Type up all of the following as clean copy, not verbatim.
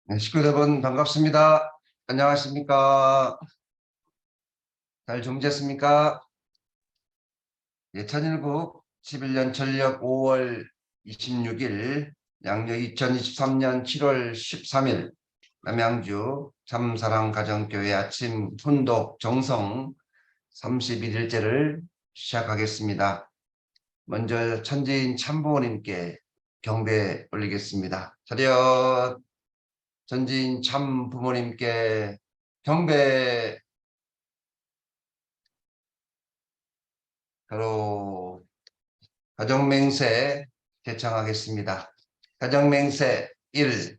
네, 식구 여러분 반갑습니다. 안녕하십니까? 잘 주무셨습니까? 예, 천일국 11년 전력 5월 26일, 양력 2023년 7월 13일 남양주 참사랑가정교회 아침 훈독 정성 31일째를 시작하겠습니다. 먼저 천지인 참부모님께 경배 올리겠습니다. 차렷. 전지인 참부모님께 경배. 바로 가정맹세 개창하겠습니다. 가정맹세 1.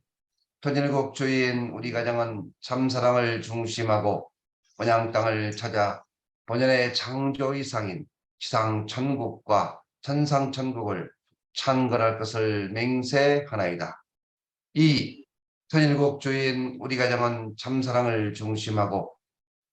천일국 주인 우리 가정은 참사랑을 중심하고 본향 땅을 찾아 본연의 창조이상인 지상천국과 천상천국을 창건할 것을 맹세하나이다. 2. 천일국 주인 우리 가정은 참사랑을 중심하고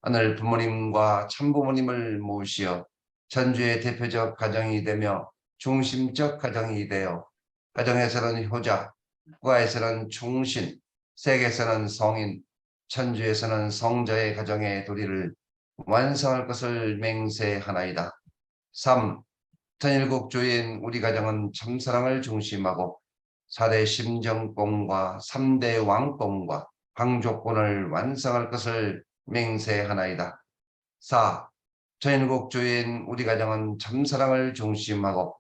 하늘 부모님과 참부모님을 모시어 천주의 대표적 가정이 되며 중심적 가정이 되어 가정에서는 효자, 국가에서는 충신, 세계에서는 성인, 천주에서는 성자의 가정의 도리를 완성할 것을 맹세하나이다. 3. 천일국 주인 우리 가정은 참사랑을 중심하고 4대 심정권과 3대 왕권과 황족권을 완성할 것을 맹세하나이다. 4. 천일국 주인 우리 가정은 참사랑을 중심하고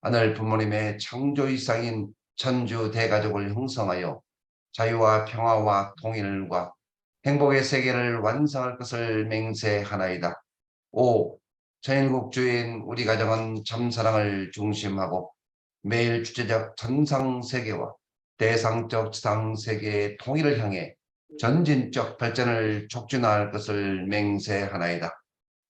하늘 부모님의 창조이상인 천주 대가족을 형성하여 자유와 평화와 통일과 행복의 세계를 완성할 것을 맹세하나이다. 5. 천일국 주인 우리 가정은 참사랑을 중심하고 매일 주체적 천상세계와 대상적 지상세계의 통일을 향해 전진적 발전을 촉진할 것을 맹세하나이다.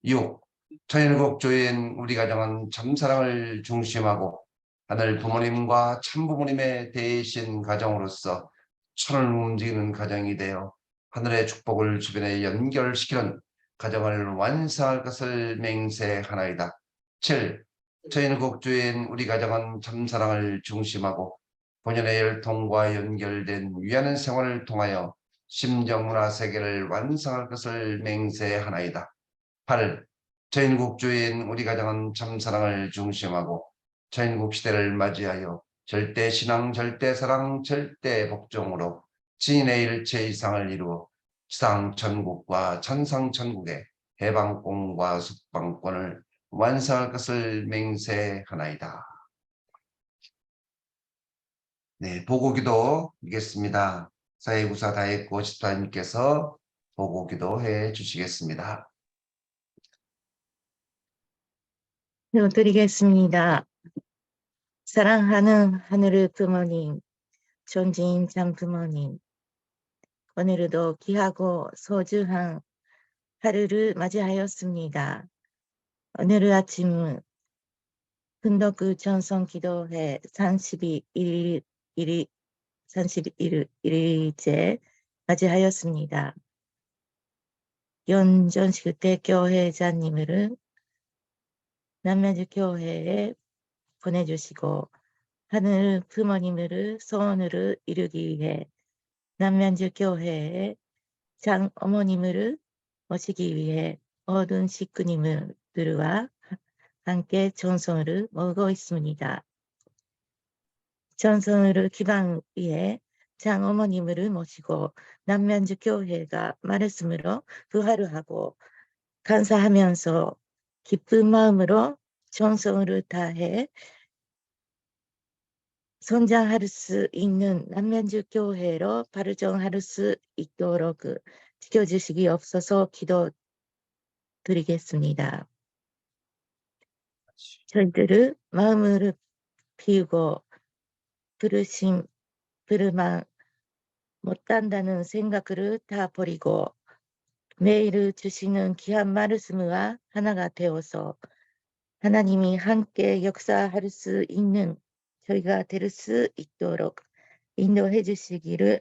6. 천일국 주인 우리 가정은 참사랑을 중심하고 하늘 부모님과 참부모님의 대신 가정으로서 천을 움직이는 가정이 되어 하늘의 축복을 주변에 연결시키는 가정을 완성할 것을 맹세하나이다. 7. 천일국 주인 우리 가정은 참사랑을 중심하고 본연의 혈통과 연결된 위하는 생활을 통하여 심정문화 세계를 완성할 것을 맹세하나이다. 8. 천일국 주인 우리 가정은 참사랑을 중심하고 천일국 시대를 맞이하여 절대신앙, 절대사랑, 절대복종으로 진의 일체 이상을 이루어 지상천국과 천상천국의 해방권과 숙방권을 완성할 것을 맹세하나이다. 네, 보고기도 드리겠습니다. 사회구사 다했고 집사님께서 보고기도 해 주시겠습니다. 드리겠습니다. 사랑하는 하늘의 부모님, 존재인 참 부모님, 오늘도 귀하고 소중한 하루를 맞이하였습니다. 오늘 아침은 훈독 전성기도회 31일째 맞이하였습니다. 연전식 대교회자님을 남양주교회에 보내주시고 하늘 부모님을 소원을 이루기 위해 남양주교회에 장어머님을 모시기 위해 모든 식구님들과 함께 전성을 모으고 있습니다. 전성을 기반 위해 장어머님을 모시고 남양주교회가 말씀으로 부활을 하고 감사하면서 기쁜 마음으로 정성을 다해 성장할 수 있는 남양주교회로 발전할 수 있도록 지켜주시기 없어서 드리겠습니다. 저희들은 마음을 비우고 부르심, 부르만 못한다는 생각을 다 버리고 매일 주시는 귀한 말씀과 하나가 되어서 하나님이 함께 역사할 수 있는 저희가 될 수 있도록 인도해 주시기를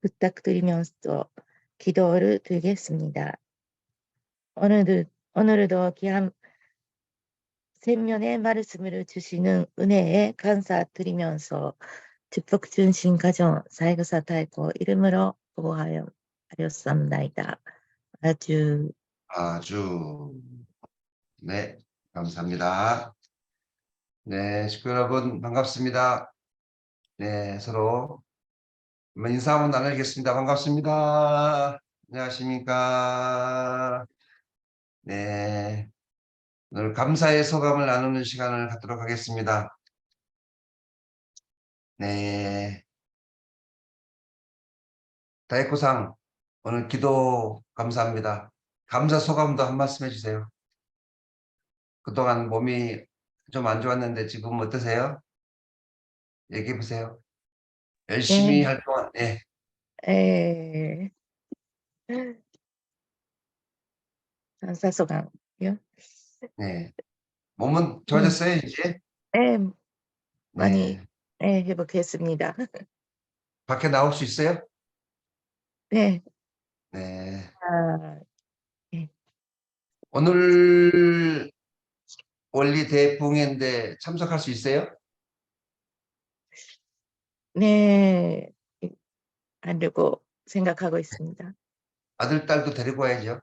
부탁드리면서 기도를 드리겠습니다. 오늘도 귀한 생명의 말씀을 주시는 은혜에 감사드리면서 축복 주신 가정 사역사 타이코 이름으로 보호하였습니다. 아주 네, 감사합니다. 네, 식구 여러분 반갑습니다. 네, 서로 한번 인사 한번 나누겠습니다. 반갑습니다. 안녕하십니까? 네, 오늘 감사의 소감을 나누는 시간을 갖도록 하겠습니다. 네, 다이코상 오늘 기도 감사합니다. 감사 소감도 한 말씀 해주세요. 그동안 몸이 좀 안 좋았는데 지금 어떠세요? 얘기해 보세요. 열심히 네, 할 동안, 네, 에, 감사소감요. 네. 몸은 좋아졌어요, 이제? 네, 많이 네. 회복했습니다. 밖에 나올 수 있어요? 네, 네. 아, 네, 오늘 원리 대붕인데 참석할 수 있어요? 네, 하려고 생각하고 있습니다. 아들, 딸도 데리고 와야죠.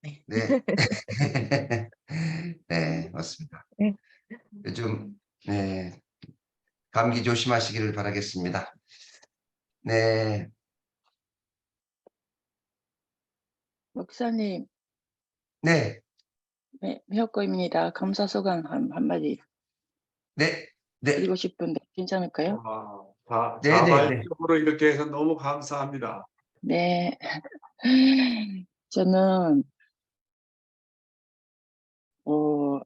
네. 네. 네, 맞습니다. 네. 요즘, 네, 감기 조심하시기를 바라겠습니다. 네, 목사님, 네, 네, 미역거입니다. 감사 소감 한마디 네, 네, 드리고 싶은데 괜찮을까요? 네, 네, 네. 자발적으로 이렇게 해서 너무 감사합니다. 네. 저는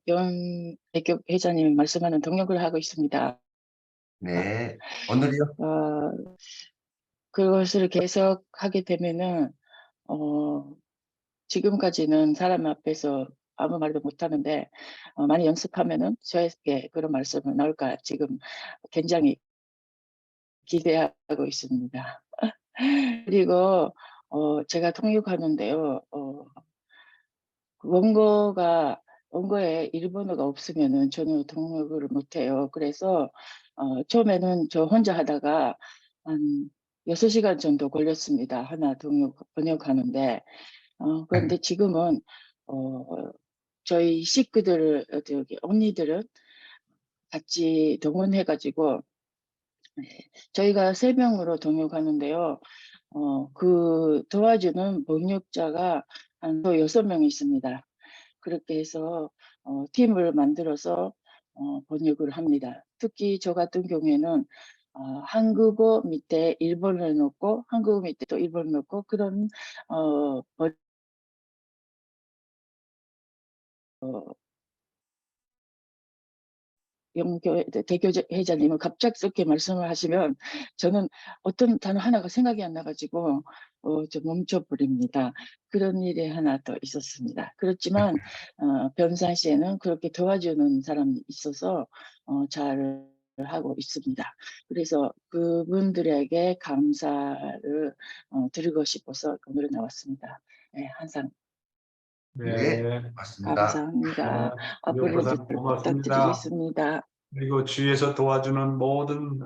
연대교 회장님이 말씀하는 동역을 하고 있습니다. 네. 오늘이요? 그것을 계속 하게 되면은 지금까지는 사람 앞에서 아무 말도 못하는데 많이 연습하면은 저에게 그런 말씀이 나올까 지금 굉장히 기대하고 있습니다. 그리고 제가 통역하는데요. 원고에 일본어가 없으면은 저는 통역을 못해요. 그래서 처음에는 저 혼자 하다가 한 6시간 정도 걸렸습니다. 하나 번역하는데 그런데 지금은 저희 식구들 저기 언니들은 같이 동원해가지고 저희가 3명으로 동역하는데요. 그 도와주는 번역자가 한 6명이 있습니다. 그렇게 해서 팀을 만들어서 번역을 합니다. 특히 저 같은 경우에는 한국어 밑에 일본어를 넣고 한국어 밑에 또 일본어를 넣고 그런 대교 회장님은 갑작스럽게 말씀을 하시면 저는 어떤 단어 하나가 생각이 안 나가지고 좀 멈춰버립니다. 그런 일이 하나 더 있었습니다. 그렇지만 변산시에는 그렇게 도와주는 사람이 있어서 잘 하고 있습니다. 그래서 그분들에게 감사를 드리고 싶어서 오늘 나왔습니다. 네, 항상 네, 맞습니다. 감사합니다. 앞으로도 미역거사 고맙습니다. 부탁드리겠습니다. 그리고 주위에서 도와주는 모든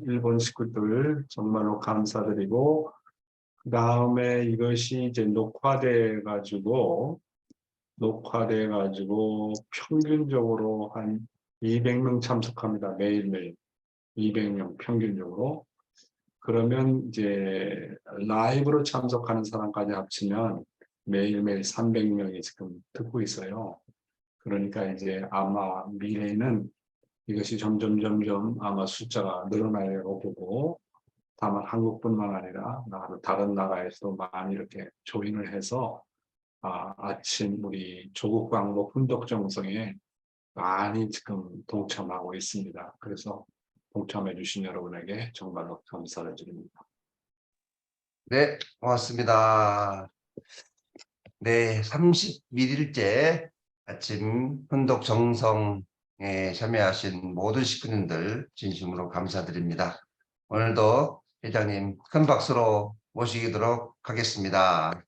일본 식구들 정말로 감사드리고, 그 다음에 이것이 이제 녹화돼 가지고 평균적으로 한 200명 참석합니다. 매일매일 200명 평균적으로. 그러면 이제 라이브로 참석하는 사람까지 합치면 매일매일 300명이 지금 듣고 있어요. 그러니까 이제 아마 미래에는 이것이 점점 아마 숫자가 늘어나려고 보고, 다만 한국뿐만 아니라 다른 나라에서도 많이 이렇게 조인을 해서 아침 우리 조국 광복 훈독 정성에 많이 지금 동참하고 있습니다. 그래서 동참해 주신 여러분에게 정말로 감사를 드립니다. 네, 고맙습니다. 네, 31일째 아침 훈독 정성에 참여하신 모든 식구님들 진심으로 감사드립니다. 오늘도 회장님 큰 박수로 모시도록 하겠습니다.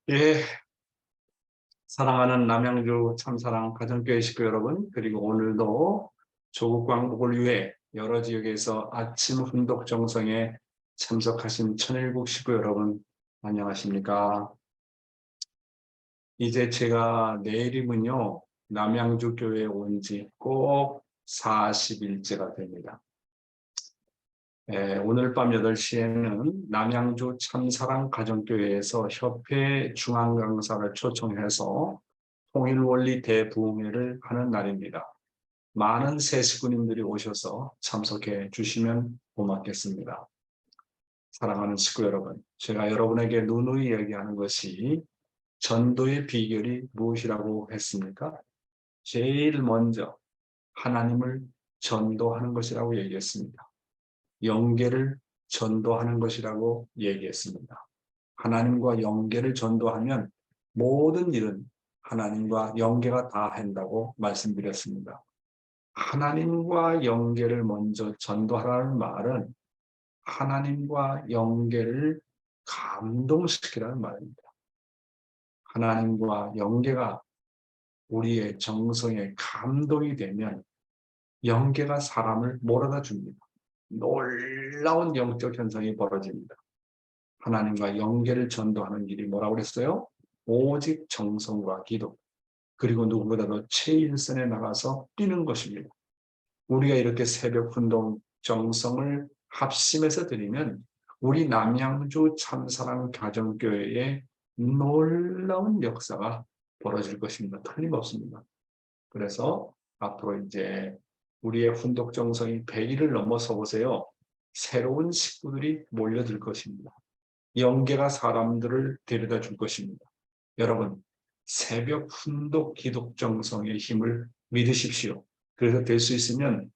예, 사랑하는 남양주 참사랑 가정교회 식구 여러분, 그리고 오늘도 조국 광복을 위해 여러 지역에서 아침 훈독 정성에 참석하신 천일국 식구 여러분, 안녕하십니까? 이제 제가 내일이면요, 남양주 교회에 온 지 꼭 40일째가 됩니다. 오늘 밤 8시에는 남양주 참사랑 가정교회에서 협회 중앙강사를 초청해서 통일원리 대부흥회를 하는 날입니다. 많은 새식구님들이 오셔서 참석해 주시면 고맙겠습니다. 사랑하는 식구 여러분, 제가 여러분에게 누누이 얘기하는 것이 전도의 비결이 무엇이라고 했습니까? 제일 먼저 하나님을 전도하는 것이라고 얘기했습니다. 영계를 전도하는 것이라고 얘기했습니다. 하나님과 영계를 전도하면 모든 일은 하나님과 영계가 다 한다고 말씀드렸습니다. 하나님과 영계를 먼저 전도하라는 말은 하나님과 영계를 감동시키라는 말입니다. 하나님과 영계가 우리의 정성에 감동이 되면 영계가 사람을 몰아다 줍니다. 놀라운 영적 현상이 벌어집니다. 하나님과 영계를 전도하는 일이 뭐라고 그랬어요? 오직 정성과 기도, 그리고 누구보다도 최일선에 나가서 뛰는 것입니다. 우리가 이렇게 새벽 운동 정성을 합심해서 드리면 우리 남양주 참사랑 가정교회에 놀라운 역사가 벌어질 것입니다. 틀림없습니다. 그래서 앞으로 이제 우리의 훈독 정성이 100일을 넘어서 보세요. 새로운 식구들이 몰려들 것입니다. 영계가 사람들을 데려다 줄 것입니다. 여러분, 새벽 훈독 기독 정성의 힘을 믿으십시오. 그래서 될 수 있으면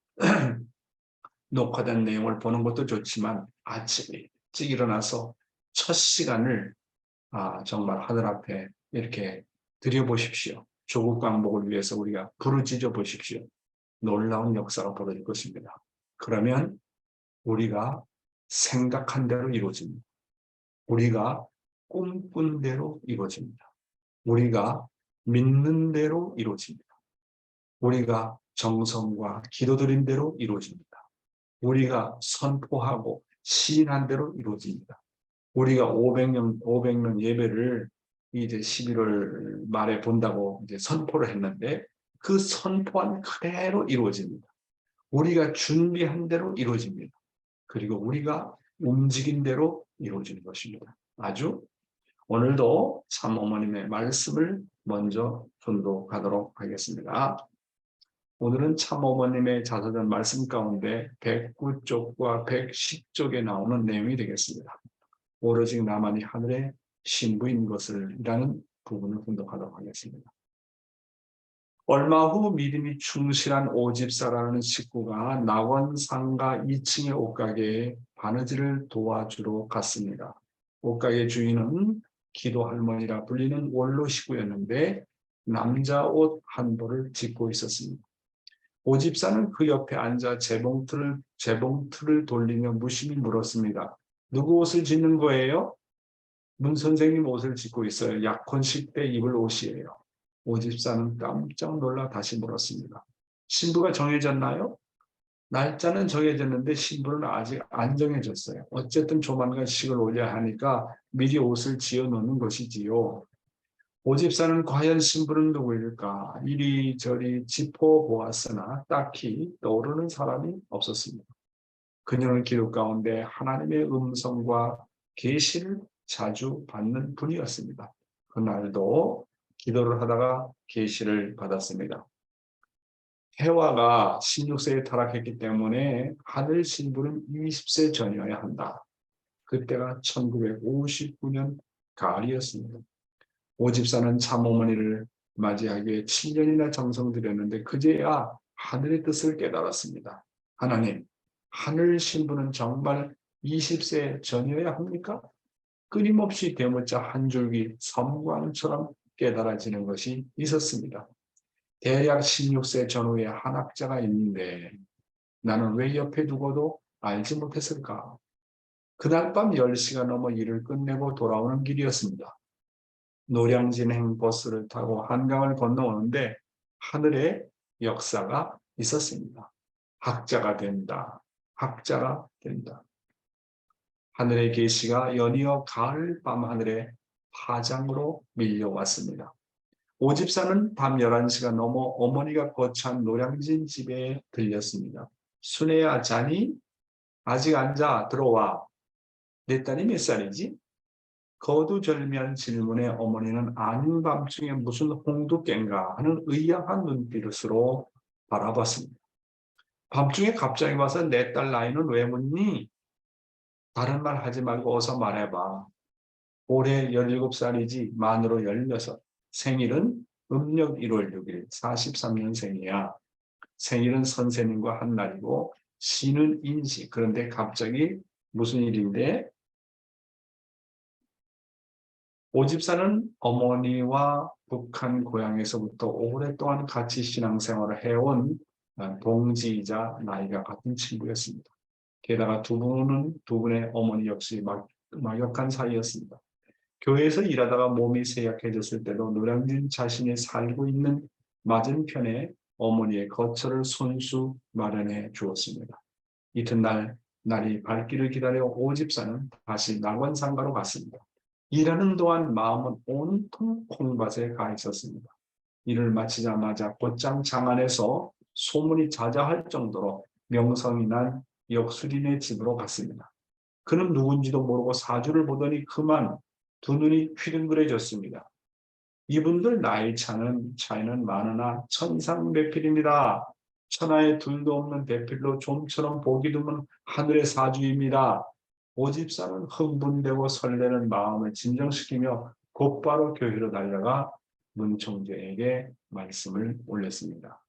녹화된 내용을 보는 것도 좋지만 아침에 일찍 일어나서 첫 시간을 정말 하늘 앞에 이렇게 드려보십시오. 조국 광복을 위해서 우리가 부르짖어 보십시오. 놀라운 역사가 벌어질 것입니다. 그러면 우리가 생각한 대로 이루어집니다. 우리가 꿈꾼 대로 이루어집니다. 우리가 믿는 대로 이루어집니다. 우리가 정성과 기도드린 대로 이루어집니다. 우리가 선포하고 시인한 대로 이루어집니다. 우리가 500명 예배를 이제 11월 말에 본다고 이제 선포를 했는데 그 선포한 그대로 이루어집니다. 우리가 준비한 대로 이루어집니다. 그리고 우리가 움직인 대로 이루어지는 것입니다. 아주 오늘도 참 어머님의 말씀을 먼저 전도하도록 하겠습니다. 오늘은 참 어머님의 자서전 말씀 가운데 109쪽과 110쪽에 나오는 내용이 되겠습니다. 오로지 나만이 하늘의 신부인 것을 이라는 부분을 분독하도록 하겠습니다. 얼마 후 믿음이 충실한 오집사라는 식구가 낙원상가 2층의 옷가게에 바느질을 도와주러 갔습니다. 옷가게 주인은 기도 할머니라 불리는 원로 식구였는데 남자 옷 한 벌을 짓고 있었습니다. 오집사는 그 옆에 앉아 재봉틀을 돌리며 무심히 물었습니다. 누구 옷을 짓는 거예요? 문 선생님 옷을 짓고 있어요. 약혼식 때 입을 옷이에요. 오집사는 깜짝 놀라 다시 물었습니다. 신부가 정해졌나요? 날짜는 정해졌는데 신부는 아직 안 정해졌어요. 어쨌든 조만간 식을 올려야 하니까 미리 옷을 지어 놓는 것이지요. 오집사는 과연 신부는 누구일까? 이리저리 짚어보았으나 딱히 떠오르는 사람이 없었습니다. 그녀는 기도 가운데 하나님의 음성과 계시를 자주 받는 분이었습니다. 그날도 기도를 하다가 계시를 받았습니다. 해와가 16세에 타락했기 때문에 하늘 신부는 20세 전이어야 한다. 그때가 1959년 가을이었습니다. 오집사는 참어머니를 맞이하기 위해 7년이나 정성 들였는데 그제야 하늘의 뜻을 깨달았습니다. 하나님, 하늘 신부는 정말 20세 전이어야 합니까? 끊임없이 대문자 한 줄기 섬광처럼 깨달아지는 것이 있었습니다. 대략 16세 전후에 한 학자가 있는데 나는 왜 옆에 두고도 알지 못했을까? 그날 밤 10시가 넘어 일을 끝내고 돌아오는 길이었습니다. 노량진행 버스를 타고 한강을 건너오는데 하늘에 역사가 있었습니다. 학자가 된다. 학자가 된다. 하늘의 계시가 연이어 가을 밤 하늘에 파장으로 밀려왔습니다. 오집사는 밤 11시가 넘어 어머니가 거처한 노량진 집에 들렸습니다. 순애야 자니? 아직 앉아 들어와. 내 딸이 몇 살이지? 거두절미한 질문에 어머니는 아닌 밤중에 무슨 홍두깨인가 하는 의아한 눈빛으로 바라봤습니다. 밤중에 갑자기 와서 내 딸 나이는 왜 묻니? 다른 말 하지 말고 어서 말해봐. 올해 17살이지 만으로 16. 생일은 음력 1월 6일 43년생이야. 생일은 선생님과 한 날이고 시는 인시. 그런데 갑자기 무슨 일인데? 오집사는 어머니와 북한 고향에서부터 오랫동안 같이 신앙생활을 해온 동지이자 나이가 같은 친구였습니다. 게다가 두 분의 어머니 역시 막역한 사이였습니다. 교회에서 일하다가 몸이 쇠약해졌을 때도 노량진 자신이 살고 있는 맞은편에 어머니의 거처를 손수 마련해 주었습니다. 이튿날 날이 밝기를 기다려 오집사는 다시 낙원상가로 갔습니다. 일하는 동안 마음은 온통 콩밭에 가 있었습니다. 일을 마치자마자 곧장 장안에서 소문이 자자할 정도로 명성이 난 역술인의 집으로 갔습니다. 그는 누군지도 모르고 사주를 보더니 그만 두 눈이 휘둥그레졌습니다. 이분들 나이 차이는 많으나 천상배필입니다. 천하에 둘도 없는 배필로 좀처럼 보기 드문 하늘의 사주입니다. 오집사는 흥분되고 설레는 마음을 진정시키며 곧바로 교회로 달려가 문총재에게 말씀을 올렸습니다.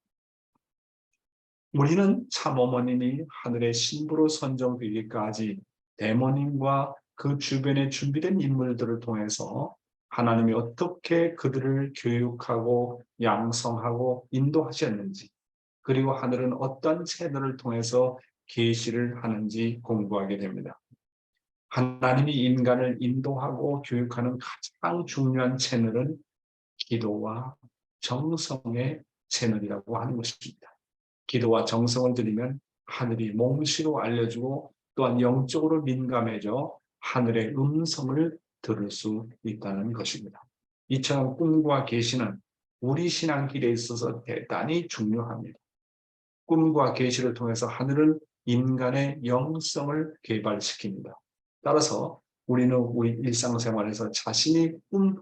우리는 참어머님이 하늘의 신부로 선정되기까지 대모님과 그 주변에 준비된 인물들을 통해서 하나님이 어떻게 그들을 교육하고 양성하고 인도하셨는지, 그리고 하늘은 어떤 채널을 통해서 계시를 하는지 공부하게 됩니다. 하나님이 인간을 인도하고 교육하는 가장 중요한 채널은 기도와 정성의 채널이라고 하는 것입니다. 기도와 정성을 드리면 하늘이 몽시로 알려주고 또한 영적으로 민감해져 하늘의 음성을 들을 수 있다는 것입니다. 이처럼 꿈과 계시는 우리 신앙길에 있어서 대단히 중요합니다. 꿈과 계시를 통해서 하늘은 인간의 영성을 개발시킵니다. 따라서 우리는 우리 일상생활에서 자신이 꾼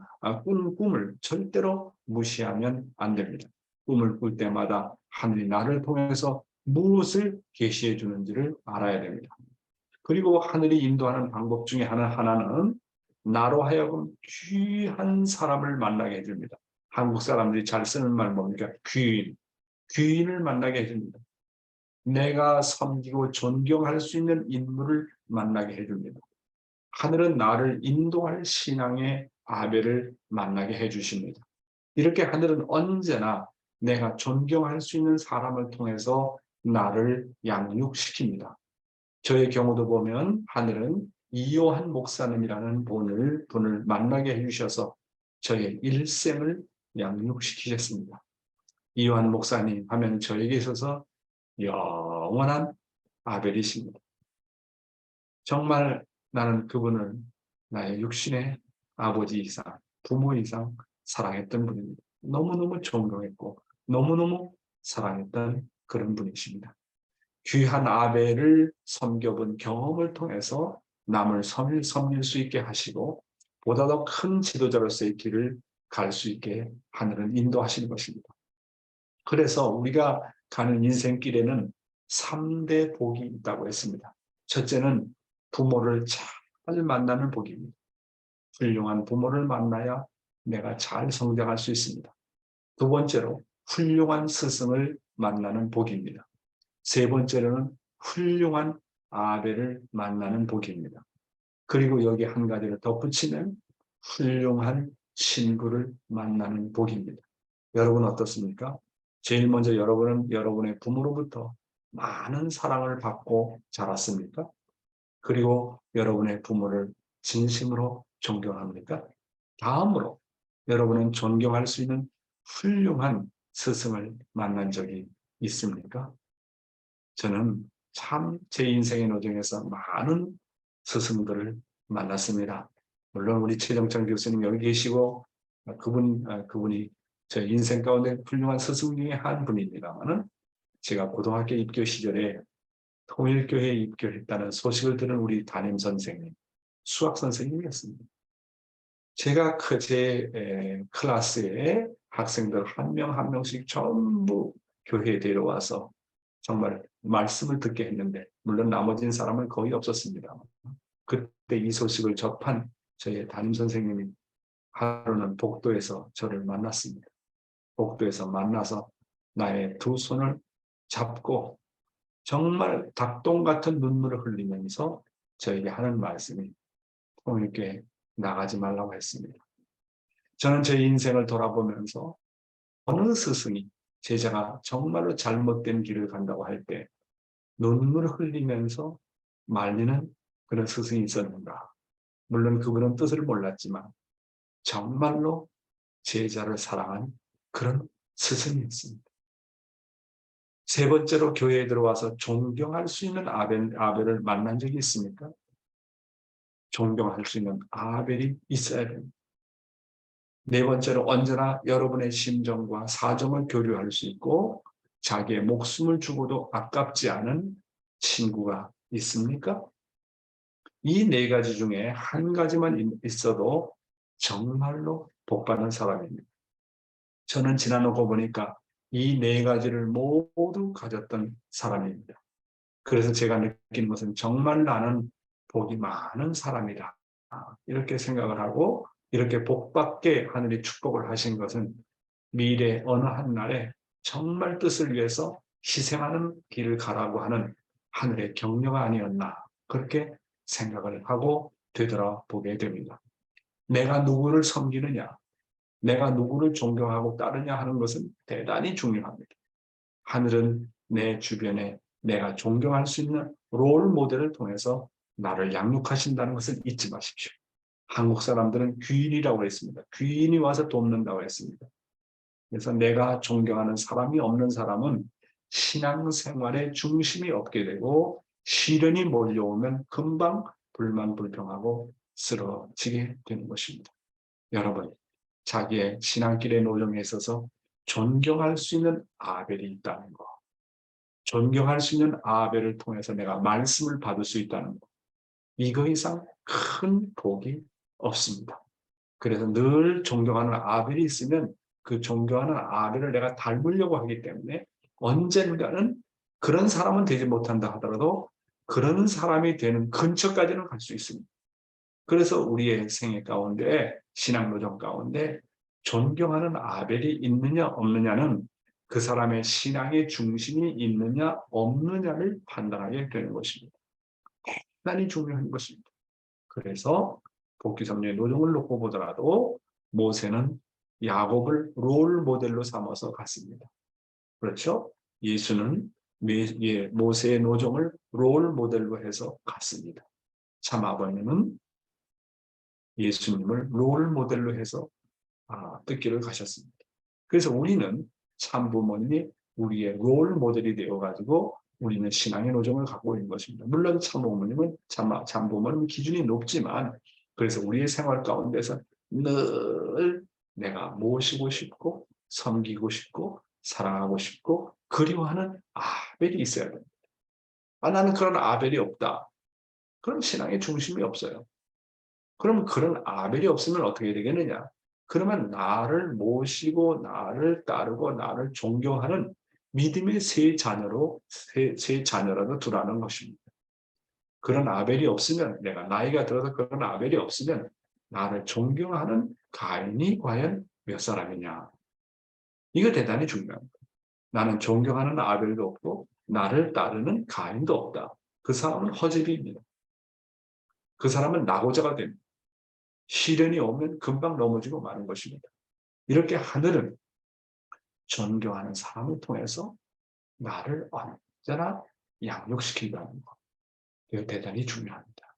꿈을 절대로 무시하면 안 됩니다. 꿈을 꿀 때마다 하늘이 나를 통해서 무엇을 계시해 주는지를 알아야 됩니다. 그리고 하늘이 인도하는 방법 중에 하나는 나로 하여금 귀한 사람을 만나게 해줍니다. 한국 사람들이 잘 쓰는 말 뭡니까? 귀인을 만나게 해줍니다. 내가 섬기고 존경할 수 있는 인물을 만나게 해줍니다. 하늘은 나를 인도할 신앙의 아벨을 만나게 해주십니다. 이렇게 하늘은 언제나 내가 존경할 수 있는 사람을 통해서 나를 양육시킵니다. 저의 경우도 보면 하늘은 이요한 목사님이라는 분을 만나게 해주셔서 저의 일생을 양육시키셨습니다. 이요한 목사님 하면 저에게 있어서 영원한 아벨이십니다. 정말 나는 그분을 나의 육신의 아버지 이상, 부모 이상 사랑했던 분입니다. 너무너무 존경했고 너무너무 사랑했던 그런 분이십니다. 귀한 아벨을 섬겨본 경험을 통해서 남을 섬길 수 있게 하시고 보다 더 큰 지도자로서의 길을 갈 수 있게 하늘은 인도하시는 것입니다. 그래서 우리가 가는 인생길에는 3대 복이 있다고 했습니다. 첫째는 부모를 잘 만나는 복입니다. 훌륭한 부모를 만나야 내가 잘 성장할 수 있습니다. 두 번째로 훌륭한 스승을 만나는 복입니다. 세 번째로는 훌륭한 아벨을 만나는 복입니다. 그리고 여기 한 가지를 덧붙이면 훌륭한 친구를 만나는 복입니다. 여러분 어떻습니까? 제일 먼저 여러분은 여러분의 부모로부터 많은 사랑을 받고 자랐습니까? 그리고 여러분의 부모를 진심으로 존경합니까? 다음으로 여러분은 존경할 수 있는 훌륭한 스승을 만난 적이 있습니까? 저는 참 제 인생의 노정에서 많은 스승들을 만났습니다. 물론 우리 최정찬 교수님 여기 계시고 그분이 제 인생 가운데 훌륭한 스승 중에 한 분입니다만은 제가 고등학교 입교 시절에 통일교회에 입교했다는 소식을 들은 우리 담임 선생님, 수학 선생님이었습니다. 제가 제 클래스에 학생들 한 명 한 명씩 전부 교회에 데려와서 정말 말씀을 듣게 했는데 물론 나머진 사람은 거의 없었습니다. 그때 이 소식을 접한 저희 담임 선생님이 하루는 복도에서 저를 만났습니다. 복도에서 만나서 나의 두 손을 잡고 정말 닭똥 같은 눈물을 흘리면서 저에게 하는 말씀이 통일교회 나가지 말라고 했습니다. 저는 제 인생을 돌아보면서 어느 스승이 제자가 정말로 잘못된 길을 간다고 할 때 눈물을 흘리면서 말리는 그런 스승이 있었는가. 물론 그분은 뜻을 몰랐지만 정말로 제자를 사랑한 그런 스승이었습니다. 세 번째로 교회에 들어와서 존경할 수 있는 아벨을 만난 적이 있습니까? 존경할 수 있는 아벨이 있어야 됩니다. 네 번째로 언제나 여러분의 심정과 사정을 교류할 수 있고 자기의 목숨을 주고도 아깝지 않은 친구가 있습니까? 이 네 가지 중에 한 가지만 있어도 정말로 복받은 사람입니다. 저는 지나놓고 보니까 이 네 가지를 모두 가졌던 사람입니다. 그래서 제가 느끼는 것은 정말 나는 복이 많은 사람이다. 이렇게 생각을 하고 이렇게 복받게 하늘이 축복을 하신 것은 미래 어느 한날에 정말 뜻을 위해서 희생하는 길을 가라고 하는 하늘의 격려가 아니었나 그렇게 생각을 하고 되돌아보게 됩니다. 내가 누구를 섬기느냐, 내가 누구를 존경하고 따르냐 하는 것은 대단히 중요합니다. 하늘은 내 주변에 내가 존경할 수 있는 롤 모델을 통해서 나를 양육하신다는 것을 잊지 마십시오. 한국 사람들은 귀인이라고 했습니다. 귀인이 와서 돕는다고 했습니다. 그래서 내가 존경하는 사람이 없는 사람은 신앙생활의 중심이 없게 되고 시련이 몰려오면 금방 불만불평하고 쓰러지게 되는 것입니다. 여러분, 자기의 신앙길의 노정에 있어서 존경할 수 있는 아벨이 있다는 것, 존경할 수 있는 아벨을 통해서 내가 말씀을 받을 수 있다는 것, 이거 이상 큰 복이 없습니다. 그래서 늘 존경하는 아벨이 있으면 그 존경하는 아벨을 내가 닮으려고 하기 때문에 언젠가는 그런 사람은 되지 못한다 하더라도 그런 사람이 되는 근처까지는 갈 수 있습니다. 그래서 우리의 생애 가운데 신앙노정 가운데 존경하는 아벨이 있느냐 없느냐는 그 사람의 신앙의 중심이 있느냐 없느냐를 판단하게 되는 것입니다. 대단히 중요한 것입니다. 그래서 복귀3년 노정을 놓고 보더라도 모세는 야곱을 롤 모델로 삼아서 갔습니다. 그렇죠? 예수는 모세의 노정을 롤 모델로 해서 갔습니다. 참 아버님은 예수님을 롤 모델로 해서 뜻길을 가셨습니다. 그래서 우리는 참 부모님이 우리의 롤 모델이 되어가지고 우리는 신앙의 노정을 갖고 있는 것입니다. 물론 참 부모님은 참 부모님은 기준이 높지만 그래서 우리의 생활 가운데서 늘 내가 모시고 싶고 섬기고 싶고 사랑하고 싶고 그리워하는 아벨이 있어야 됩니다. 나는 그런 아벨이 없다. 그럼 신앙의 중심이 없어요. 그럼 그런 아벨이 없으면 어떻게 되겠느냐? 그러면 나를 모시고 나를 따르고 나를 존경하는 믿음의 세 자녀라도 두라는 것입니다. 그런 아벨이 없으면, 내가 나이가 들어서 그런 아벨이 없으면 나를 존경하는 가인이 과연 몇 사람이냐. 이거 대단히 중요합니다. 나는 존경하는 아벨도 없고 나를 따르는 가인도 없다. 그 사람은 허접입니다. 그 사람은 낙오자가 됩니다. 시련이 오면 금방 넘어지고 마는 것입니다. 이렇게 하늘은 존경하는 사람을 통해서 나를 언제나 양육시킨다는 것. 이거 대단히 중요합니다.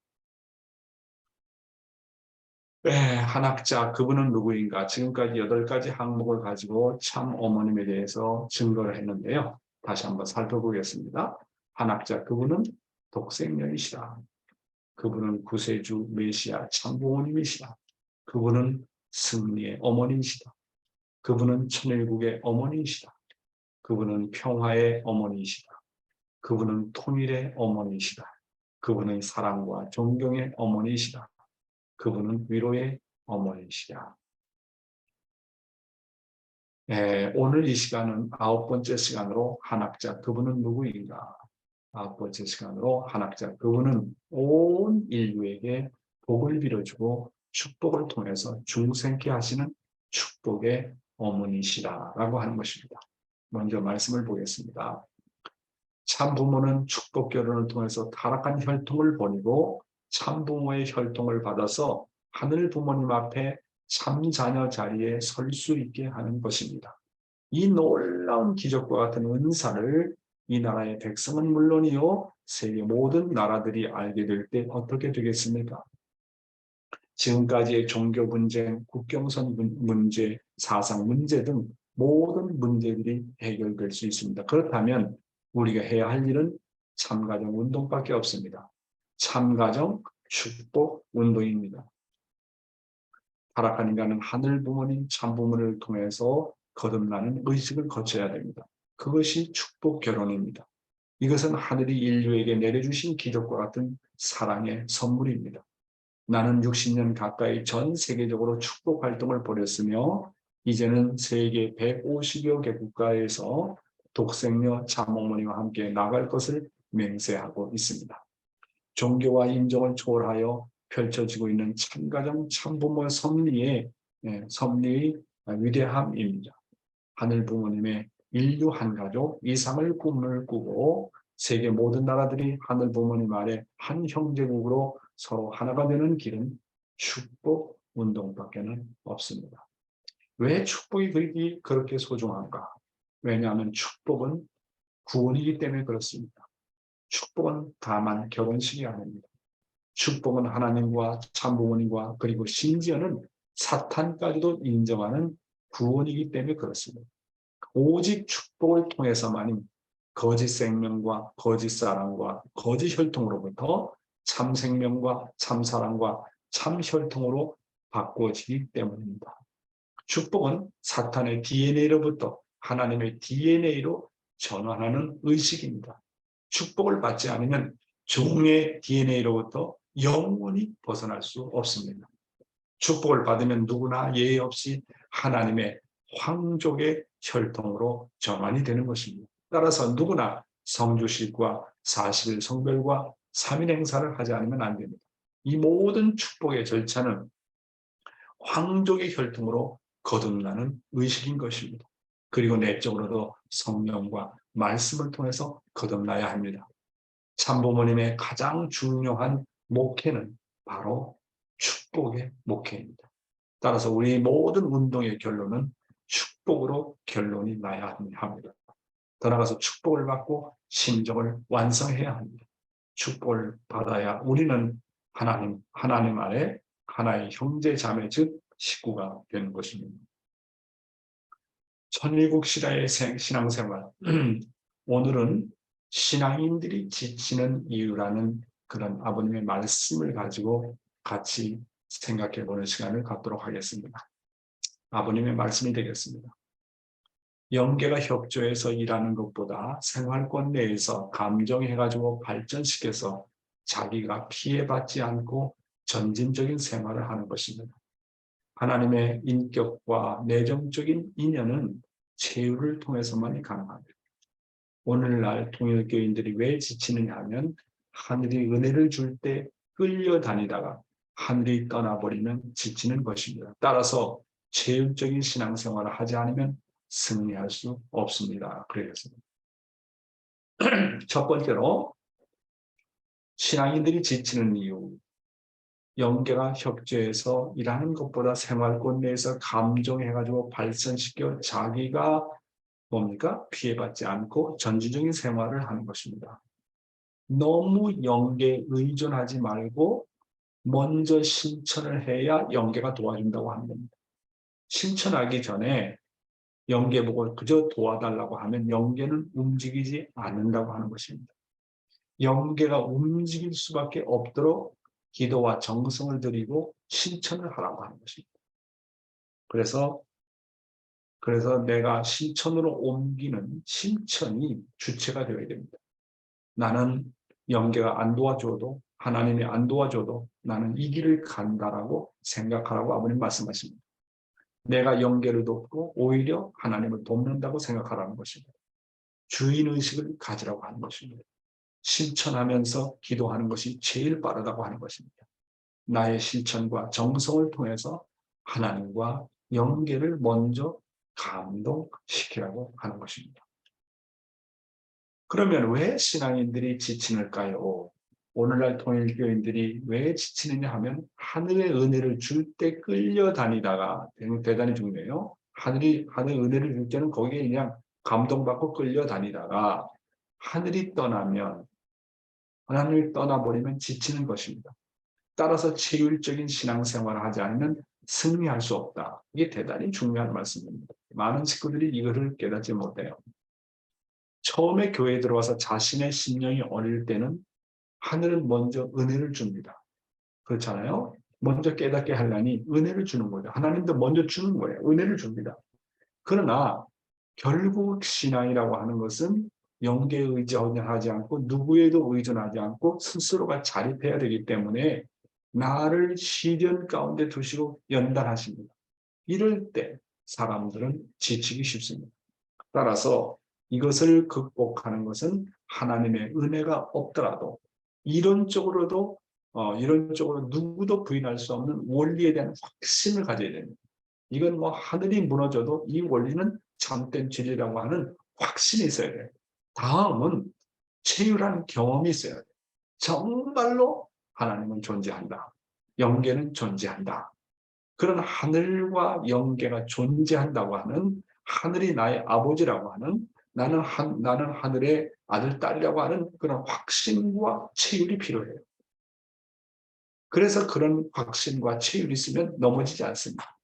한학자, 그분은 누구인가? 지금까지 8가지 항목을 가지고 참 어머님에 대해서 증거를 했는데요. 다시 한번 살펴보겠습니다. 한학자, 그분은 독생녀이시다. 그분은 구세주 메시아 참부모님이시다. 그분은 승리의 어머니이시다. 그분은 천일국의 어머니이시다. 그분은 평화의 어머니이시다. 그분은 통일의 어머니이시다. 그분은 사랑과 존경의 어머니이시다. 그분은 위로의 어머니이시다. 오늘 이 시간은 9번째 시간으로 한학자 그분은 누구인가? 9번째 시간으로 한학자 그분은 온 인류에게 복을 빌어주고 축복을 통해서 중생케 하시는 축복의 어머니시다라고 하는 것입니다. 먼저 말씀을 보겠습니다. 참부모는 축복 결혼을 통해서 타락한 혈통을 버리고 참부모의 혈통을 받아서 하늘 부모님 앞에 참자녀 자리에 설 수 있게 하는 것입니다. 이 놀라운 기적과 같은 은사를 이 나라의 백성은 물론이요 세계 모든 나라들이 알게 될 때 어떻게 되겠습니까? 지금까지의 종교 분쟁, 국경선 문제, 사상 문제 등 모든 문제들이 해결될 수 있습니다. 그렇다면 우리가 해야 할 일은 참가정 운동밖에 없습니다. 참가정 축복 운동입니다. 타락한 인간은 하늘 부모님 참부모를 통해서 거듭나는 의식을 거쳐야 됩니다. 그것이 축복 결혼입니다. 이것은 하늘이 인류에게 내려주신 기적과 같은 사랑의 선물입니다. 나는 60년 가까이 전 세계적으로 축복 활동을 벌였으며 이제는 세계 150여 개 국가에서 독생녀 참어머니와 함께 나갈 것을 맹세하고 있습니다. 종교와 인종을 초월하여 펼쳐지고 있는 참가정 참부모 섭리의 위대함입니다. 하늘 부모님의 인류 한 가족 이상을 꿈을 꾸고 세계 모든 나라들이 하늘 부모님 아래 한 형제국으로 서로 하나가 되는 길은 축복 운동밖에는 없습니다. 왜 축복이 그렇게 소중한가? 왜냐하면 축복은 구원이기 때문에 그렇습니다. 축복은 다만 결혼식이 아닙니다. 축복은 하나님과 참부모님과 그리고 심지어는 사탄까지도 인정하는 구원이기 때문에 그렇습니다. 오직 축복을 통해서만이 거짓 생명과 거짓 사랑과 거짓 혈통으로부터 참 생명과 참 사랑과 참 혈통으로 바꿔지기 때문입니다. 축복은 사탄의 DNA로부터 하나님의 DNA로 전환하는 의식입니다. 축복을 받지 않으면 종의 DNA로부터 영원히 벗어날 수 없습니다. 축복을 받으면 누구나 예외 없이 하나님의 황족의 혈통으로 전환이 되는 것입니다. 따라서 누구나 성주식과 40일 성별과 3일 행사를 하지 않으면 안 됩니다. 이 모든 축복의 절차는 황족의 혈통으로 거듭나는 의식인 것입니다. 그리고 내적으로도 성령과 말씀을 통해서 거듭나야 합니다. 참부모님의 가장 중요한 목회는 바로 축복의 목회입니다. 따라서 우리 모든 운동의 결론은 축복으로 결론이 나야 합니다. 더 나아가서 축복을 받고 심정을 완성해야 합니다. 축복을 받아야 우리는 하나님 아래 하나의 형제 자매 즉 식구가 되는 것입니다. 천일국 시대의 신앙생활 오늘은 신앙인들이 지치는 이유라는 그런 아버님의 말씀을 가지고 같이 생각해 보는 시간을 갖도록 하겠습니다. 아버님의 말씀이 되겠습니다. 영계가 협조해서 일하는 것보다 생활권 내에서 감정해가지고 발전시켜서 자기가 피해받지 않고 전진적인 생활을 하는 것입니다. 하나님의 인격과 내정적인 인연은 체유를 통해서만이 가능합니다. 오늘날 통일교인들이 왜 지치느냐 하면 하늘이 은혜를 줄 때 끌려다니다가 하늘이 떠나버리면 지치는 것입니다. 따라서 체육적인 신앙생활을 하지 않으면 승리할 수 없습니다. 그래서 첫 번째로 신앙인들이 지치는 이유, 영계가 협조해서 일하는 것보다 생활권 내에서 감정해가지고 발전시켜 자기가 뭡니까? 피해받지 않고 전지적인 생활을 하는 것입니다. 너무 영계에 의존하지 말고 먼저 실천을 해야 영계가 도와준다고 하는 겁니다. 실천하기 전에 영계 보고 그저 도와달라고 하면 영계는 움직이지 않는다고 하는 것입니다. 영계가 움직일 수밖에 없도록 기도와 정성을 들이고 실천을 하라고 하는 것입니다. 그래서 내가 실천으로 옮기는 실천이 주체가 되어야 됩니다. 나는 영계가 안 도와줘도 하나님이 안 도와줘도 나는 이 길을 간다라고 생각하라고 아버님 말씀하십니다. 내가 영계를 돕고 오히려 하나님을 돕는다고 생각하라는 것입니다. 주인의식을 가지라고 하는 것입니다. 실천하면서 기도하는 것이 제일 빠르다고 하는 것입니다. 나의 실천과 정성을 통해서 하나님과 영계를 먼저 감동시키라고 하는 것입니다. 그러면 왜 신앙인들이 지치는가요? 오늘날 통일교인들이 왜 지치느냐 하면 하늘의 은혜를 줄 때 끌려다니다가 대단히 중요해요. 하늘의 은혜를 줄 때는 거기에 그냥 감동받고 끌려다니다가 하늘이 떠나면 하나님을 떠나버리면 지치는 것입니다. 따라서 체율적인 신앙생활을 하지 않으면 승리할 수 없다. 이게 대단히 중요한 말씀입니다. 많은 식구들이 이거를 깨닫지 못해요. 처음에 교회에 들어와서 자신의 심령이 어릴 때는 하늘은 먼저 은혜를 줍니다. 그렇잖아요? 먼저 깨닫게 하려니 은혜를 주는 거죠. 하나님도 먼저 주는 거예요. 은혜를 줍니다. 그러나 결국 신앙이라고 하는 것은 영계에 의존하지 않고 누구에도 의존하지 않고 스스로가 자립해야 되기 때문에 나를 시련 가운데 두시고 연단하십니다. 이럴 때 사람들은 지치기 쉽습니다. 따라서 이것을 극복하는 것은 하나님의 은혜가 없더라도 이론적으로 누구도 부인할 수 없는 원리에 대한 확신을 가져야 됩니다. 이건 뭐 하늘이 무너져도 이 원리는 참된 진리라고 하는 확신이 있어야 돼요. 다음은 체휼한 경험이 있어야 돼요. 정말로 하나님은 존재한다. 영계는 존재한다. 그런 하늘과 영계가 존재한다고 하는 하늘이 나의 아버지라고 하는 나는 하늘의 아들, 딸이라고 하는 그런 확신과 체휼이 필요해요. 그래서 그런 확신과 체휼이 있으면 넘어지지 않습니다.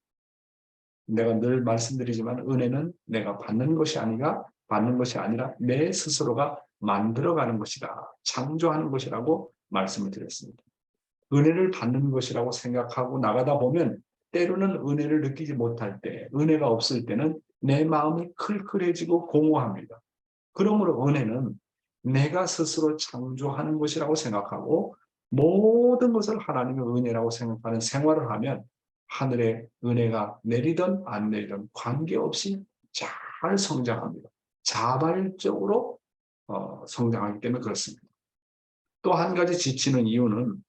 내가 늘 말씀드리지만 은혜는 내가 받는 것이 아니라 내 스스로가 만들어가는 것이다. 창조하는 것이라고 말씀을 드렸습니다. 은혜를 받는 것이라고 생각하고 나가다 보면 때로는 은혜를 느끼지 못할 때, 은혜가 없을 때는 내 마음이 클클해지고 공허합니다. 그러므로 은혜는 내가 스스로 창조하는 것이라고 생각하고 모든 것을 하나님의 은혜라고 생각하는 생활을 하면 하늘의 은혜가 내리든 안 내리든 관계없이 잘 성장합니다. 자발적으로 성장하기 때문에 그렇습니다. 또 한 가지 지치는 이유는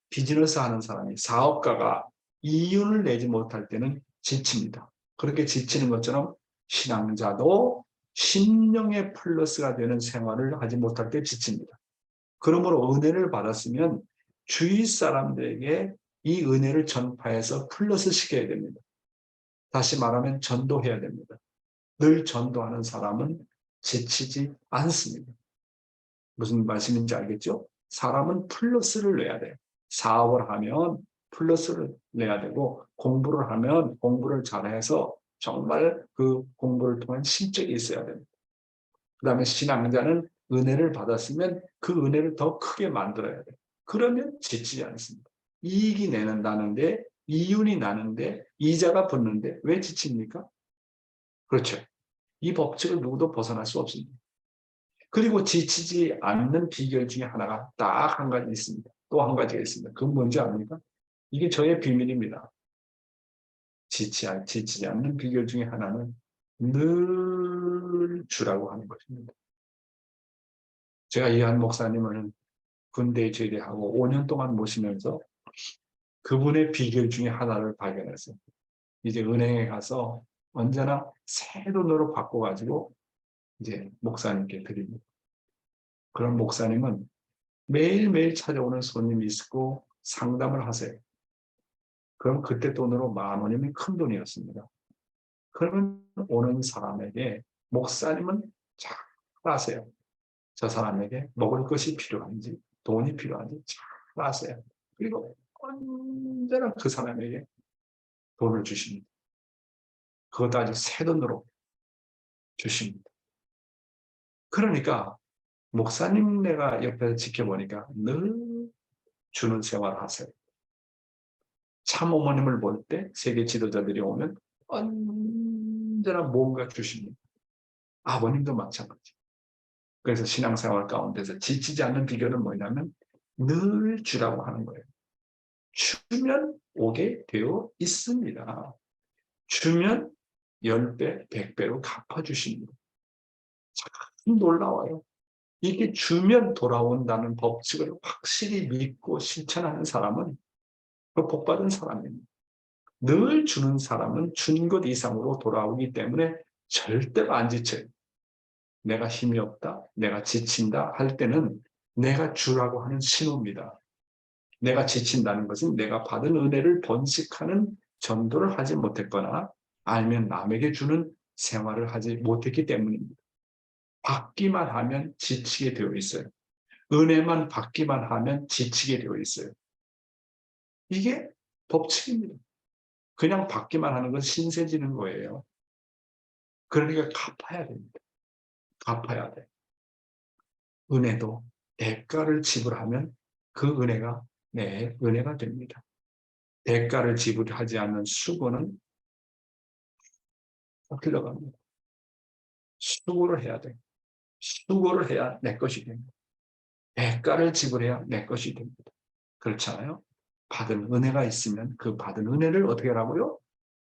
비즈니스 하는 사람이 사업가가 이윤을 내지 못할 때는 지칩니다. 그렇게 지치는 것처럼 신앙자도 심령의 플러스가 되는 생활을 하지 못할 때 지칩니다. 그러므로 은혜를 받았으면 주위 사람들에게 이 은혜를 전파해서 플러스 시켜야 됩니다. 다시 말하면 전도해야 됩니다. 늘 전도하는 사람은 지치지 않습니다. 무슨 말씀인지 알겠죠? 사람은 플러스를 내야 돼요. 사업을 하면 플러스를 내야 되고 공부를 하면 공부를 잘해서 정말 그 공부를 통한 실적이 있어야 됩니다. 그 다음에 신앙자는 은혜를 받았으면 그 은혜를 더 크게 만들어야 돼요. 그러면 지치지 않습니다. 이익이 나는데 이윤이 나는데 이자가 붙는데 왜 지칩니까? 그렇죠. 이 법칙을 누구도 벗어날 수 없습니다. 그리고 지치지 않는 비결 중에 하나가 딱 한 가지 있습니다. 또 한 가지가 있습니다. 그건 뭔지 압니까? 이게 저의 비밀입니다. 지치지 않는 비결 중에 하나는 늘 주라고 하는 것입니다. 제가 이한 목사님을 군대에 제대하고 5년 동안 모시면서 그분의 비결 중에 하나를 발견했어요. 이제 은행에 가서 언제나 새 돈으로 바꿔가지고 이제 목사님께 드립니다. 그런 목사님은 매일매일 찾아오는 손님이 있고 상담을 하세요. 그럼 그때 돈으로 10,000원이면 큰 돈이었습니다. 그러면 오는 사람에게 목사님은 잘 아세요. 저 사람에게 먹을 것이 필요한지 돈이 필요한지 잘 아세요. 그리고 언제나 그 사람에게 돈을 주십니다. 그것도 아주 새 돈으로 주십니다. 그러니까 목사님 내가 옆에서 지켜보니까 늘 주는 생활을 하세요. 참어머님을 볼 때 세계 지도자들이 오면 언제나 뭔가 주십니다. 아버님도 마찬가지. 그래서 신앙생활 가운데서 지치지 않는 비결은 뭐냐면 늘 주라고 하는 거예요. 주면 오게 되어 있습니다. 주면 10배, 100배로 갚아주십니다. 참 놀라워요. 이게 주면 돌아온다는 법칙을 확실히 믿고 실천하는 사람은 그 복받은 사람입니다. 늘 주는 사람은 준 것 이상으로 돌아오기 때문에 절대로 안 지쳐요. 내가 힘이 없다, 내가 지친다 할 때는 내가 주라고 하는 신호입니다. 내가 지친다는 것은 내가 받은 은혜를 번식하는 전도를 하지 못했거나 아니면 남에게 주는 생활을 하지 못했기 때문입니다. 받기만 하면 지치게 되어 있어요. 은혜만 받기만 하면 지치게 되어 있어요. 이게 법칙입니다. 그냥 받기만 하는 건 신세지는 거예요. 그러니까 갚아야 됩니다. 갚아야 돼. 은혜도 대가를 지불하면 그 은혜가 내 은혜가 됩니다. 대가를 지불하지 않는 수고는 흘러갑니다. 수고를 해야 돼. 수고를 해야 내 것이 됩니다. 대가를 지불해야 내 것이 됩니다. 그렇잖아요. 받은 은혜가 있으면 그 받은 은혜를 어떻게 하라고요?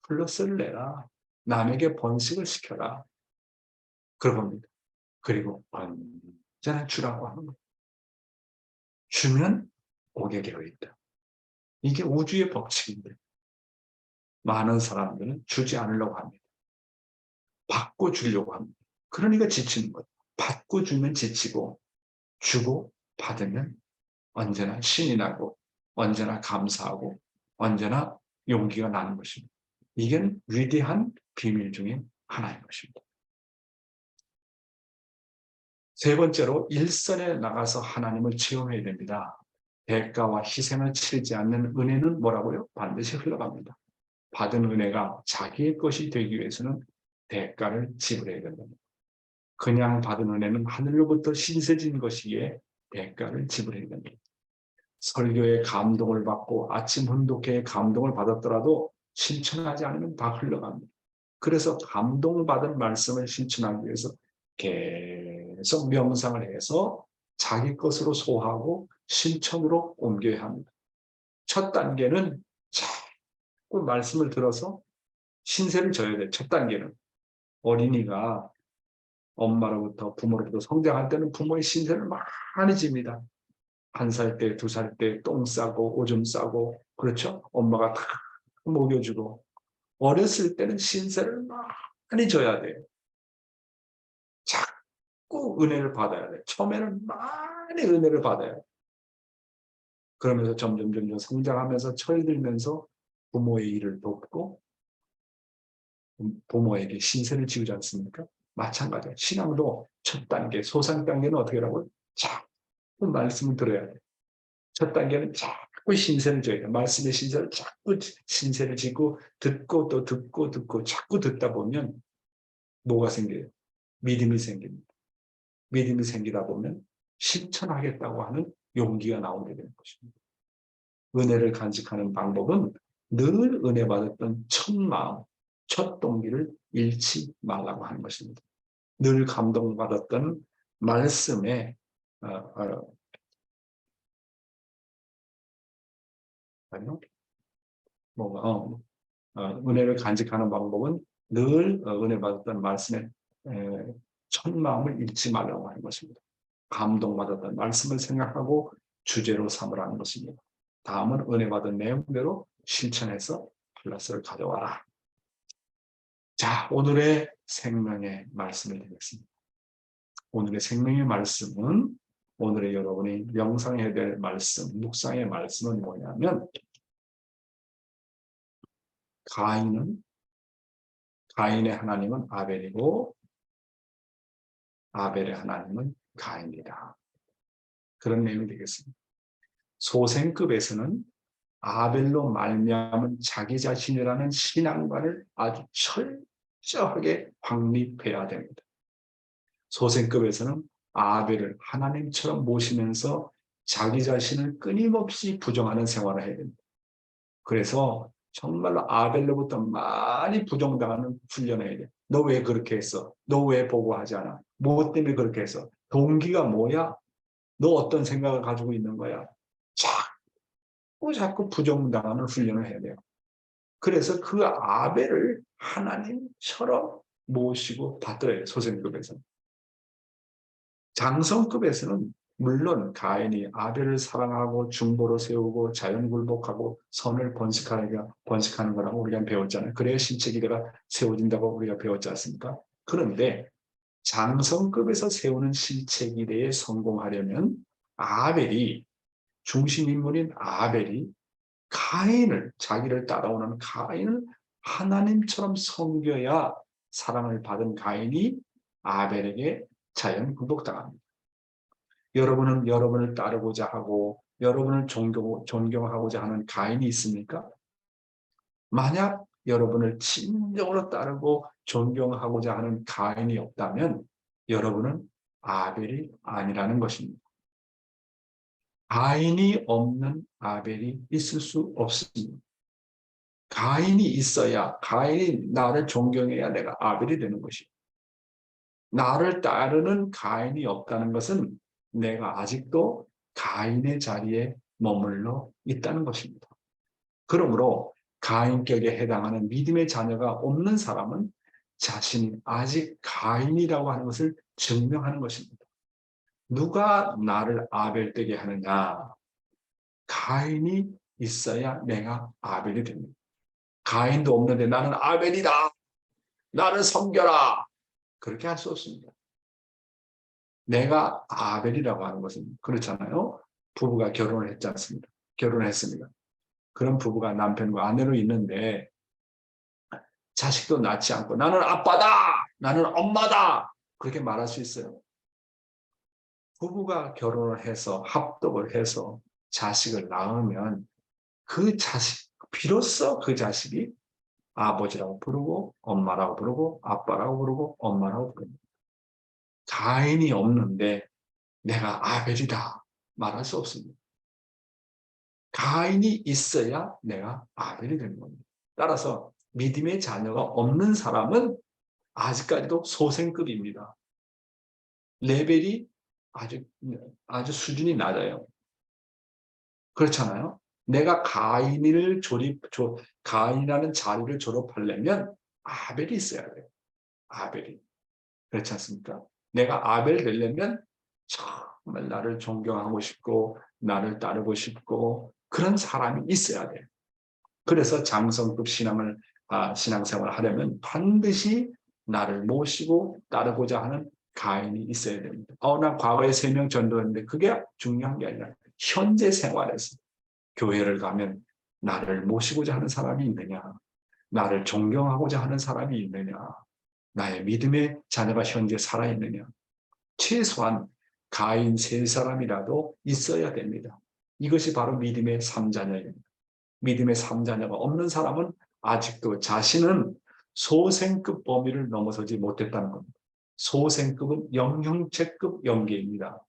플러스를 내라. 남에게 번식을 시켜라. 그럽니다. 그리고 언제나 주라고 하는 거예요. 주면 오게 되어 있다. 이게 우주의 법칙인데 많은 사람들은 주지 않으려고 합니다. 받고 주려고 합니다. 그러니까 지치는 거예요. 받고 주면 지치고 주고 받으면 언제나 신이 나고 언제나 감사하고 언제나 용기가 나는 것입니다. 이게 위대한 비밀 중에 하나인 것입니다. 세 번째로 일선에 나가서 하나님을 체험해야 됩니다. 대가와 희생을 치르지 않는 은혜는 뭐라고요? 반드시 흘러갑니다. 받은 은혜가 자기의 것이 되기 위해서는 대가를 지불해야 된답니다. 그냥 받은 은혜는 하늘로부터 신세진 것이기에 대가를 지불해야 됩니다. 설교에 감동을 받고 아침 훈독회에 감동을 받았더라도 실천하지 않으면 다 흘러갑니다. 그래서 감동받은 말씀을 실천하기 위해서 계속 명상을 해서 자기 것으로 소화하고 실천으로 옮겨야 합니다. 첫 단계는 자꾸 말씀을 들어서 신세를 져야 돼요. 첫 단계는 어린이가 엄마로부터 부모로부터 성장할 때는 부모의 신세를 많이 집니다. 1살 때, 2살 때 똥 싸고 오줌 싸고 그렇죠? 엄마가 다 먹여주고 어렸을 때는 신세를 많이 져야 돼요. 자꾸 은혜를 받아야 돼요. 처음에는 많이 은혜를 받아야 돼요. 그러면서 점점 성장하면서 철이 들면서 부모의 일을 돕고 부모에게 신세를 지우지 않습니까? 마찬가지예요. 신앙도 첫 단계, 소상 단계는 어떻게 하라고요? 자꾸 말씀을 들어야 돼요. 첫 단계는 자꾸 신세를 져야 돼요. 말씀의 신세를 자꾸 신세를 지고 듣고 또 듣고 자꾸 듣다 보면 뭐가 생겨요? 믿음이 생깁니다. 믿음이 생기다 보면 실천하겠다고 하는 용기가 나오게 되는 것입니다. 은혜를 간직하는 방법은 늘 은혜 받았던 첫 마음, 첫 동기를 잃지 말라고 하는 것입니다. 늘 감동받았던 말씀에 은혜를 간직하는 방법은 늘 은혜 받았던 말씀에 첫 마음을 잃지 말라고 하는 것입니다. 감동받았던 말씀을 생각하고 주제로 삼으라는 것입니다. 다음은 은혜 받은 내용대로 실천해서 플러스를 가져와라. 자, 오늘의 생명의 말씀을 드리겠습니다. 오늘의 생명의 말씀은 오늘의 여러분이 명상해야 될 말씀, 묵상의 말씀은 뭐냐면 가인의 하나님은 아벨이고 아벨의 하나님은 가인이다. 그런 내용이 되겠습니다. 소생급에서는 아벨로 말미암은 자기 자신이라는 신앙관을 아주 철저하게 확립해야 됩니다. 소생급에서는 아벨을 하나님처럼 모시면서 자기 자신을 끊임없이 부정하는 생활을 해야 됩니다. 그래서 정말로 아벨로부터 많이 부정당하는 훈련을 해야 돼. 너 왜 그렇게 했어? 너 왜 보고하지 않아? 무엇 때문에 그렇게 했어? 동기가 뭐야? 너 어떤 생각을 가지고 있는 거야? 자꾸 부정당하는 훈련을 해야 돼요. 그래서 그 아벨을 하나님처럼 모시고 받들어요. 소생급에서는. 장성급에서는 물론 가인이 아벨을 사랑하고 중보로 세우고 자연굴복하고 선을 번식하는 거라고 우리가 배웠잖아요. 그래야 신체기대가 세워진다고 우리가 배웠지 않습니까? 그런데 장성급에서 세우는 신체기대에 성공하려면 아벨이 중심인물인 아벨이 자기를 따라오는 가인을 하나님처럼 섬겨야 사랑을 받은 가인이 아벨에게 자연 굴복당합니다. 여러분은 여러분을 따르고자 하고 여러분을 존경하고자 하는 가인이 있습니까? 만약 여러분을 진정으로 따르고 존경하고자 하는 가인이 없다면 여러분은 아벨이 아니라는 것입니다. 가인이 없는 아벨이 있을 수 없습니다. 가인이 있어야, 가인이 나를 존경해야 내가 아벨이 되는 것이고, 나를 따르는 가인이 없다는 것은 내가 아직도 가인의 자리에 머물러 있다는 것입니다. 그러므로 가인격에 해당하는 믿음의 자녀가 없는 사람은 자신이 아직 가인이라고 하는 것을 증명하는 것입니다. 누가 나를 아벨되게 하느냐? 가인이 있어야 내가 아벨이 됩니다. 가인도 없는데 나는 아벨이다. 나를 섬겨라. 그렇게 할 수 없습니다. 내가 아벨이라고 하는 것은 그렇잖아요. 부부가 결혼을 했지 않습니까? 결혼을 했습니다. 그런 부부가 남편과 아내로 있는데 자식도 낳지 않고 나는 아빠다. 나는 엄마다. 그렇게 말할 수 있어요. 부부가 결혼을 해서 합독을 해서 자식을 낳으면 그 자식, 비로소 그 자식이 아버지라고 부르고 엄마라고 부르고 아빠라고 부르고 엄마라고 부릅니다. 가인이 없는데 내가 아벨이다 말할 수 없습니다. 가인이 있어야 내가 아벨이 되는 겁니다. 따라서 믿음의 자녀가 없는 사람은 아직까지도 소생급입니다. 레벨이 아주 수준이 낮아요. 그렇잖아요. 내가 가인이라는 자리를 졸업하려면 아벨이 있어야 돼요. 아벨이. 그렇지 않습니까? 내가 아벨 되려면 정말 나를 존경하고 싶고 나를 따르고 싶고 그런 사람이 있어야 돼요. 그래서 장성급 신앙생활을 하려면 반드시 나를 모시고 따르고자 하는 가인이 있어야 됩니다. 난 과거에 3명 전도했는데 그게 중요한 게 아니라 현재 생활에서 교회를 가면 나를 모시고자 하는 사람이 있느냐, 나를 존경하고자 하는 사람이 있느냐, 나의 믿음의 자녀가 현재 살아있느냐, 최소한 가인 3사람이라도 있어야 됩니다. 이것이 바로 믿음의 3자녀입니다. 믿음의 3자녀가 없는 사람은 아직도 자신은 소생급 범위를 넘어서지 못했다는 겁니다. 소생급은 영형체급 영계입니다.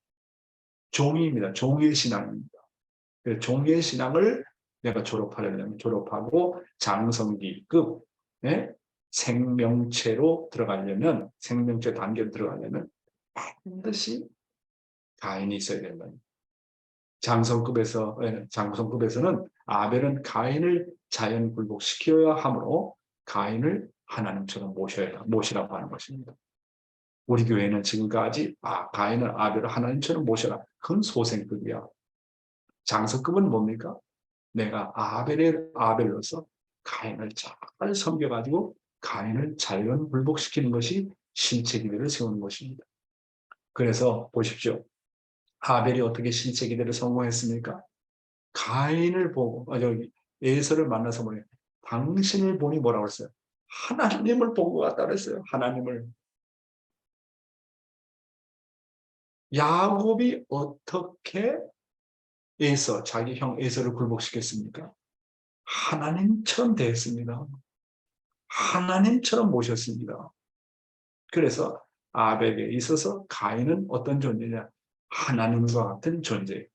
종이입니다. 종의 신앙입니다. 종의 신앙을 내가 졸업하려면 졸업하고 장성기급 생명체로 들어가려면 생명체 단계로 들어가려면 반드시 가인이 있어야 된다. 장성급에서는 아벨은 가인을 자연 굴복시켜야 하므로 가인을 하나님처럼 모시라고 하는 것입니다. 우리 교회는 지금까지 가인을 아벨을 하나님처럼 모셔라. 그건 소생급이야. 장성급은 뭡니까? 내가 아벨로서 가인을 잘 섬겨가지고 가인을 자연 굴복시키는 것이 신체 기대를 세우는 것입니다. 그래서 보십시오. 아벨이 어떻게 신체 기대를 성공했습니까? 가인을 보고 에서를 만나서 뭐래요? 당신을 보니 뭐라고 했어요? 하나님을 본 것 같다 그랬어요. 하나님을. 야곱이 어떻게 자기 형 에서를 굴복시켰습니까? 하나님처럼 대했습니다. 하나님처럼 모셨습니다. 그래서 아벨에 있어서 가인은 어떤 존재냐? 하나님과 같은 존재.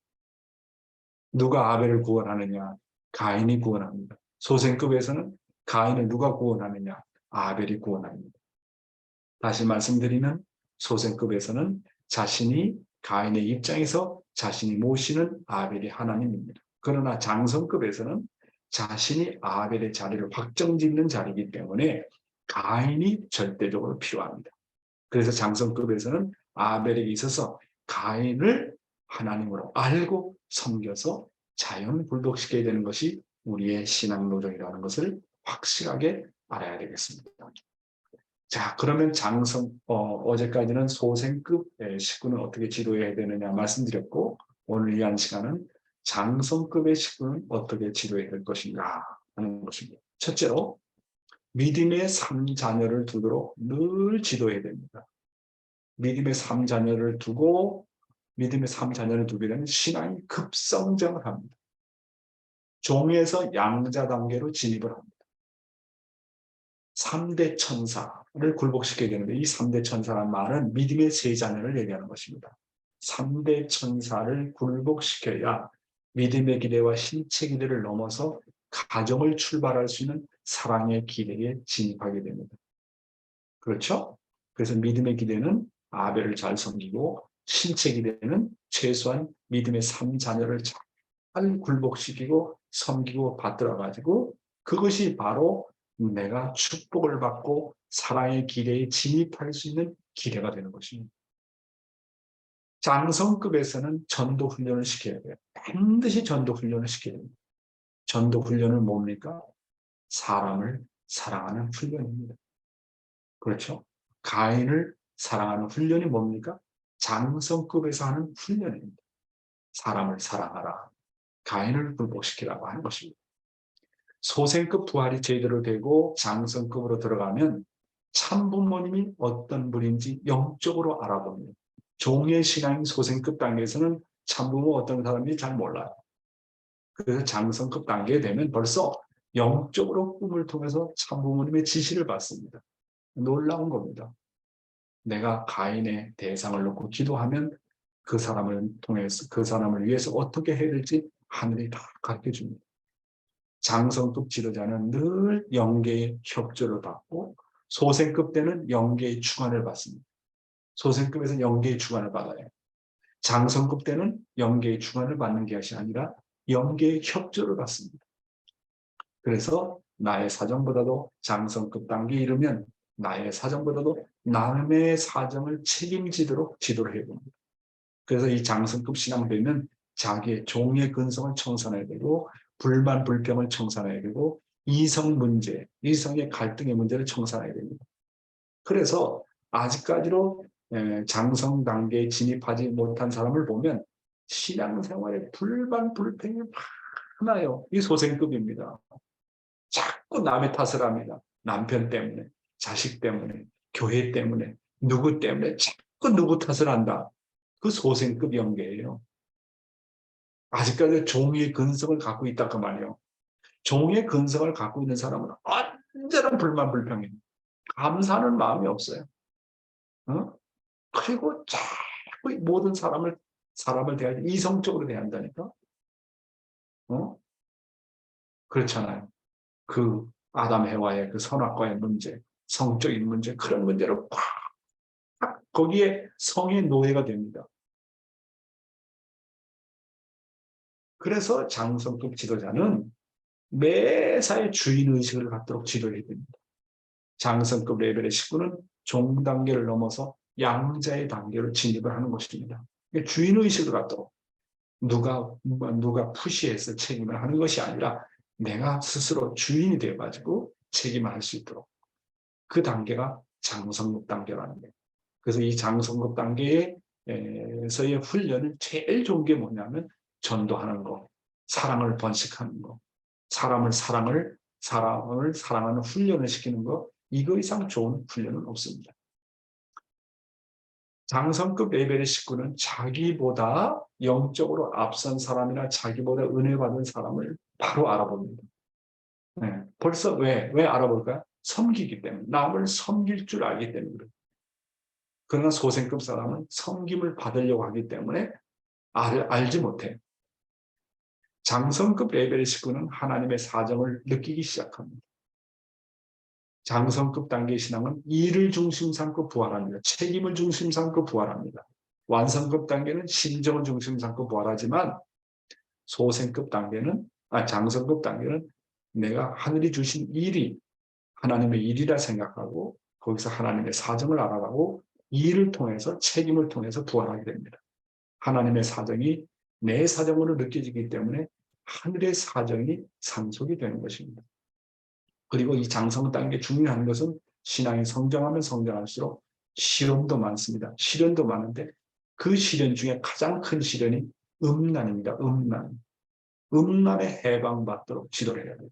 누가 아벨을 구원하느냐? 가인이 구원합니다. 소생급에서는 가인을 누가 구원하느냐? 아벨이 구원합니다. 다시 말씀드리면 소생급에서는 자신이 가인의 입장에서 자신이 모시는 아벨이 하나님입니다. 그러나 장성급에서는 자신이 아벨의 자리를 확정짓는 자리이기 때문에 가인이 절대적으로 필요합니다. 그래서 장성급에서는 아벨에게 있어서 가인을 하나님으로 알고 섬겨서 자연 굴복시켜야 되는 것이 우리의 신앙 노정이라는 것을 확실하게 알아야 되겠습니다. 자, 그러면 어제까지는 소생급 식구는 어떻게 지도해야 되느냐 말씀드렸고, 오늘 이 한 시간은 장성급의 식구는 어떻게 지도해야 될 것인가 하는 것입니다. 첫째로 믿음의 3자녀를 두도록 늘 지도해야 됩니다. 믿음의 3자녀를 두게 되면 신앙이 급성장을 합니다. 종에서 양자 단계로 진입을 합니다. 3대 천사를 굴복시켜야 되는데, 이 3대 천사란 말은 믿음의 3자녀를 얘기하는 것입니다. 3대 천사를 굴복시켜야 믿음의 기대와 신체 기대를 넘어서 가정을 출발할 수 있는 사랑의 기대에 진입하게 됩니다. 그렇죠? 그래서 믿음의 기대는 아벨을 잘 섬기고, 신체 기대는 최소한 믿음의 3자녀를 잘 굴복시키고 섬기고 받들어가지고, 그것이 바로 내가 축복을 받고 사랑의 기대에 진입할 수 있는 기대가 되는 것입니다. 장성급에서는 전도훈련을 시켜야 돼요. 반드시 전도훈련을 시켜야 됩니다. 전도훈련은 뭡니까? 사람을 사랑하는 훈련입니다. 그렇죠? 가인을 사랑하는 훈련이 뭡니까? 장성급에서 하는 훈련입니다. 사람을 사랑하라. 가인을 굴복시키라고 하는 것입니다. 소생급 부활이 제대로 되고 장성급으로 들어가면 참부모님이 어떤 분인지 영적으로 알아봅니다. 종의 신앙인 소생급 단계에서는 참부모 어떤 사람인지 잘 몰라요. 그래서 장성급 단계에 되면 벌써 영적으로 꿈을 통해서 참부모님의 지시를 받습니다. 놀라운 겁니다. 내가 가인의 대상을 놓고 기도하면 그 사람을 통해서, 그 사람을 위해서 어떻게 해야 될지 하늘이 다 가르쳐 줍니다. 장성급 지도자는 늘 영계의 협조를 받고, 소생급 때는 영계의 주관을 받습니다. 소생급에서는 영계의 주관을 받아요. 장성급 때는 영계의 주관을 받는 것이 아니라 영계의 협조를 받습니다. 그래서 나의 사정보다도 장성급 단계에 이르면 나의 사정보다도 남의 사정을 책임지도록 지도를 해야 됩니다. 그래서 이 장성급 신앙되면 자기의 종의 근성을 청산해야 되고, 불만 불평을 청산해야 되고, 이성 문제, 이성의 갈등의 문제를 청산해야 됩니다. 그래서 아직까지도 장성 단계에 진입하지 못한 사람을 보면 신앙생활에 불만 불평이 많아요. 이 소생급입니다. 자꾸 남의 탓을 합니다. 남편 때문에, 자식 때문에, 교회 때문에, 누구 때문에 자꾸 누구 탓을 한다. 그 소생급 영계예요. 아직까지 종의 근성을 갖고 있다 그 말이에요. 종의 근성을 갖고 있는 사람은 언제나 불만 불평해. 감사하는 마음이 없어요. 그리고 자꾸 모든 사람을 대할 때 이성적으로 대한다니까. 그렇잖아요. 그 아담 해와의 그 선악과의 문제, 성적인 문제, 그런 문제로 꽉 거기에 성의 노예가 됩니다. 그래서 장성급 지도자는 매사에 주인의식을 갖도록 지도해야 됩니다. 장성급 레벨의 식구는 종 단계를 넘어서 양자의 단계로 진입을 하는 것입니다. 주인의식을 갖도록 누가 푸시해서 책임을 하는 것이 아니라 내가 스스로 주인이 되어가지고 책임을 할 수 있도록 그 단계가 장성급 단계라는 거예요. 그래서 이 장성급 단계에서의 훈련을 제일 좋은 게 뭐냐면 전도하는 거, 사랑을 번식하는 거, 사람을 사랑하는 훈련을 시키는 거, 이거 이상 좋은 훈련은 없습니다. 장성급 레벨의 식구는 자기보다 영적으로 앞선 사람이나 자기보다 은혜 받은 사람을 바로 알아봅니다. 네, 벌써 왜 알아볼까요? 섬기기 때문에, 남을 섬길 줄 알기 때문에 그래요. 그러나 소생급 사람은 섬김을 받으려고 하기 때문에 알지 못해요. 장성급 레벨의 식구는 하나님의 사정을 느끼기 시작합니다. 장성급 단계의 신앙은 일을 중심 삼고 부활합니다. 책임을 중심 삼고 부활합니다. 완성급 단계는 심정을 중심 삼고 부활하지만 장성급 단계는 내가 하늘이 주신 일이 하나님의 일이라 생각하고 거기서 하나님의 사정을 알아가고 일을 통해서 책임을 통해서 부활하게 됩니다. 하나님의 사정이 내 사정으로 느껴지기 때문에 하늘의 사정이 상속이 되는 것입니다. 그리고 이 장성 단계 중요한 것은 신앙이 성장하면 성장할수록 시련도 많습니다. 시련도 많은데 그 시련 중에 가장 큰 시련이 음란입니다. 음란에 해방받도록 지도를 해야 돼요.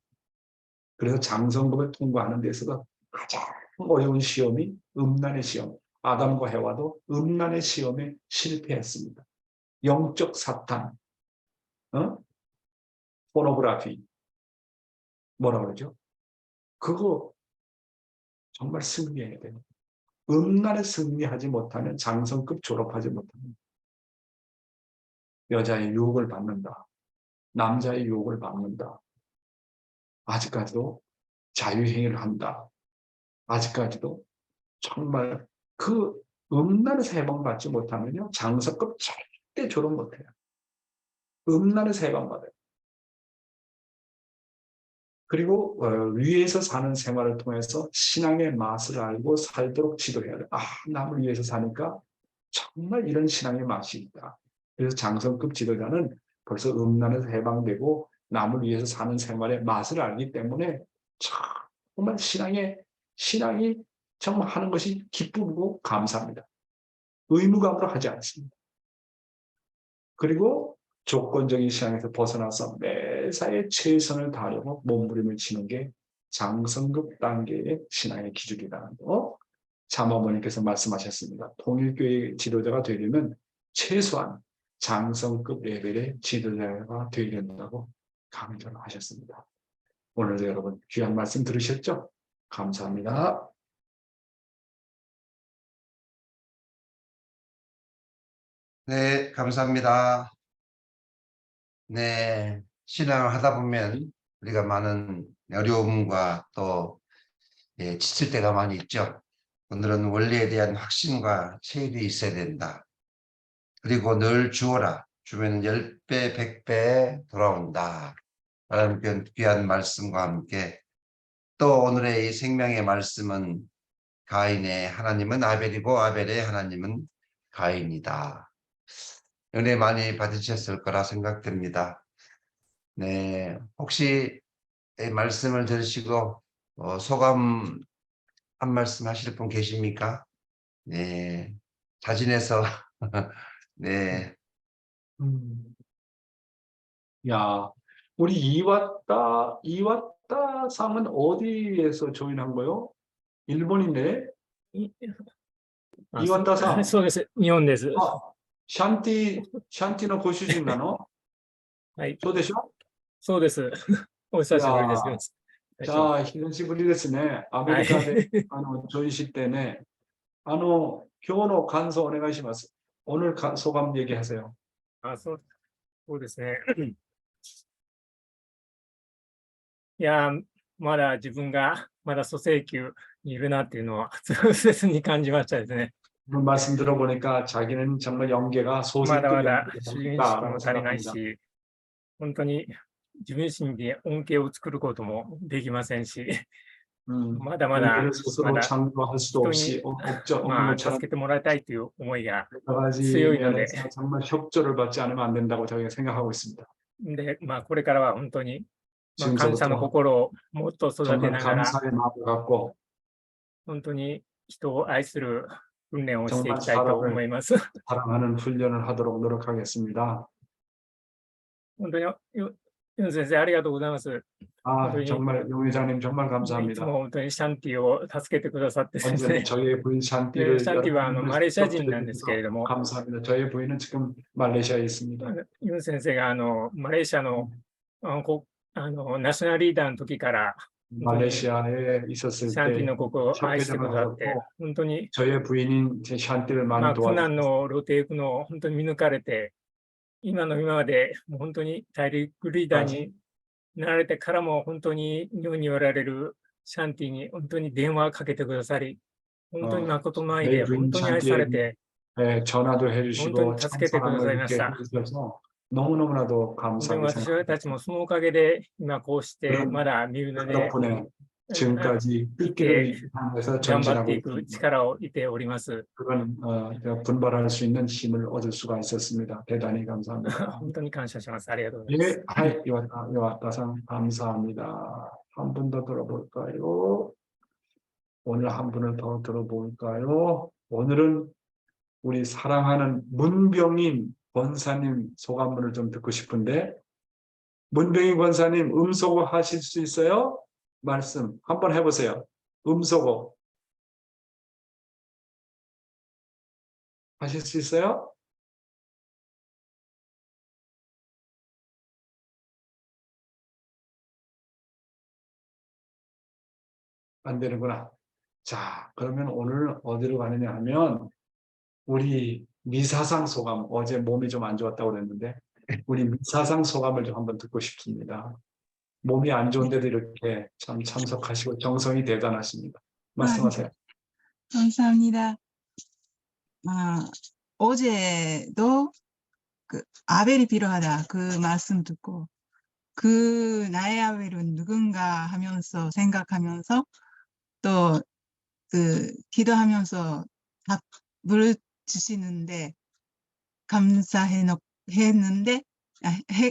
그래서 장성급을 통과하는 데 있어서 가장 어려운 시험이 음란의 시험. 아담과 해와도 음란의 시험에 실패했습니다. 영적 사탄, 포노그래피, 뭐라 그러죠? 그거 정말 승리해야 돼요. 음란에 승리하지 못하면 장성급 졸업하지 못합니다. 여자의 유혹을 받는다. 남자의 유혹을 받는다. 아직까지도 자유행위를 한다. 아직까지도 정말 그 음란에서 해방받지 못하면요. 장성급 절대 졸업 못해요. 음란에서 해방받아요. 그리고 위에서 사는 생활을 통해서 신앙의 맛을 알고 살도록 지도해야 돼요. 남을 위해서 사니까 정말 이런 신앙의 맛이 있다. 그래서 장성급 지도자는 벌써 음란에서 해방되고 남을 위해서 사는 생활의 맛을 알기 때문에 정말 신앙이 정말 하는 것이 기쁘고 감사합니다. 의무감으로 하지 않습니다. 그리고 조건적인 신앙에서 벗어나서 매사에 최선을 다하려고 몸부림을 치는 게 장성급 단계의 신앙의 기준이라는 거 참어머니께서 말씀하셨습니다. 통일교회 지도자가 되려면 최소한 장성급 레벨의 지도자가 되어야 된다고 강조를 하셨습니다. 오늘도 여러분 귀한 말씀 들으셨죠? 감사합니다. 네, 감사합니다. 네, 신앙을 하다 보면 우리가 많은 어려움과 또 지칠 때가 많이 있죠. 오늘은 원리에 대한 확신과 체일이 있어야 된다. 그리고 늘 주어라. 주면 10배, 100배 돌아온다. 라는 그런 귀한 말씀과 함께 또 오늘의 이 생명의 말씀은 가인의 하나님은 아벨이고 아벨의 하나님은 가인이다. 은혜 많이 받으셨을 거라 생각됩니다. 네, 혹시 이 말씀을 들으시고 소감 한 말씀 하실 분 계십니까? 네, 자진해서 네. 야, 우리 이왔다 상은 어디에서 조인한 거요? 일본인데? あ、岩田さん。そうです。日本です。シャンティのご主人なの？はい。そうでしょ？そうです。お久しぶりです。じゃあ、久しぶりですね。アメリカで、ジョインしてね。今日の感想お願いします。오늘 소감 얘기하세요. そうですね。いや、まだ自分がまだ蘇生級にいるなっていうのは痛切に感じましたですね。 그 말씀 들어보니까 자기는 정말 연계가 ま 소생급 だまだ 연계가 主義意識も 있다라고 足りない 생각합니다. し、本当に自分自身で恩恵を作ることもできませんし、まだまだ 경제를 스스로 まだ 창조할 수도 없이 없는 まあ、 것처럼 助けてもらいたいという思いが 여러 가지 強いので、 면에서 정말 협조를 받지 않으면 안 된다고 저희가 생각하고 있습니다. で、まあ、これからは本当に、まあ、感謝の 지금서부터 心をもっと育て 정말 ながら、 감사의 마음을 갖고 本当に人を愛する訓練をしてい 정말 きたいと思います。 사랑하는 훈련을 하도록 노력하겠습니다. 本当に、ユン先生、ありがとうございます。 아, 선생님. 정말 용 회장님 정말 いつ 감사합니다. も本当にシャンティを助けてくださって先 언제나 生。 저희의 부인 샨띠를 シャンティは 여러분들 マレーシア人なん 섭취해 ですけれ 주셔서 ども、 감사합니다. 저희 부인은 지금 말레이시아에 있습니다. ユン先生がマレーシアのナショナルリーダーの時から、 말레이시아에 シ 있었을 ャンティ 때 の国を愛してく 협회장을 ださって、 하셨고 本当に、 저의 부인인 제 샨띠를 ま 많이 あ、苦難 도와주셨습니다. の露呈の本当に見抜かれて、今の今までもう本当に大陸リーダーになられてからも本当に日本におられるシャンティに本当に電話をかけてくださり、本当に誠の愛で本当に愛されて、 네, 전화도 本当 해주시고 に助けてくださいまし 사랑을 た。 이렇게 해주셔서 너무너무나도 本当に 감사하게 私 생각합니다. たちもそのおかげで今こうしてまだ見るの 그 で 덕분에 지금까지 삐끼를 향해서 頑張っ 전진하고 ていく 있습니다. 力を得ております。 그런 분발할 수 있는 힘을 얻을 수가 있었습니다. 대단히 감사합니다. 本当に感謝します。ありがとうございます。 예, 하이 요아타상 감사합니다. 한 분 더 들어볼까요? 오늘 한 분을 더 들어볼까요? 오늘은 우리 사랑하는 문병인 권사님 소감문을 좀 듣고 싶은데, 문병인 권사님 음소거 하실 수 있어요? 말씀 한번 해보세요. 음소거 하실 수 있어요? 안 되는구나. 자, 그러면 오늘 어디로 가느냐 하면 우리 미사상 소감, 어제 몸이 좀 안 좋았다고 그랬는데 우리 미사상 소감을 좀 한번 듣고 싶습니다. 몸이 안 좋은데도 이렇게 참 참석하시고 정성이 대단하십니다. 말씀하세요. 감사합니다. 어제도 그 아벨이 필요하다 그 말씀 듣고 그 나의 아벨은 누군가 하면서 생각하면서 또 그 기도하면서 답을 주시는데 감사했는데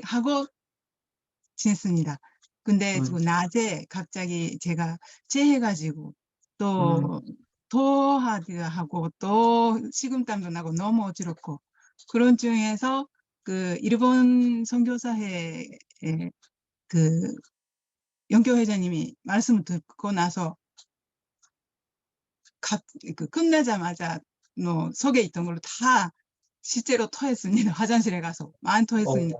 하고 지냈습니다. 근데 그 낮에 갑자기 제가 체해가지고 또 토하고 또 식은땀도 나고 너무 어지럽고 그런 중에서 그 일본 선교사회 그 영교 회장님이 말씀을 듣고 나서 그 끝나자마자 속에 있던 걸로 다 실제로 토했습니다. 화장실에 가서 많이 토했습니다.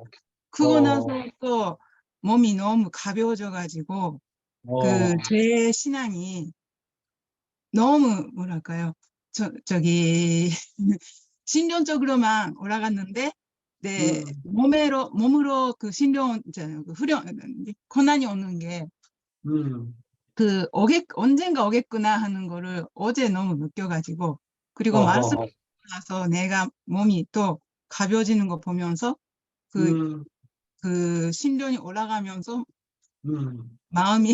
그거 나서 또 몸이 너무 가벼워져가지고 그 제 신앙이 너무 뭐랄까요? 저기 신령적으로만 올라갔는데 내 몸으로 그 신령 그 후령 고난이 오는 게 그 언젠가 오겠구나 하는 거를 어제 너무 느껴가지고 그리고 말씀 나서 내가 몸이 또 가벼워지는 거 보면서 그 신령이 올라가면서 마음이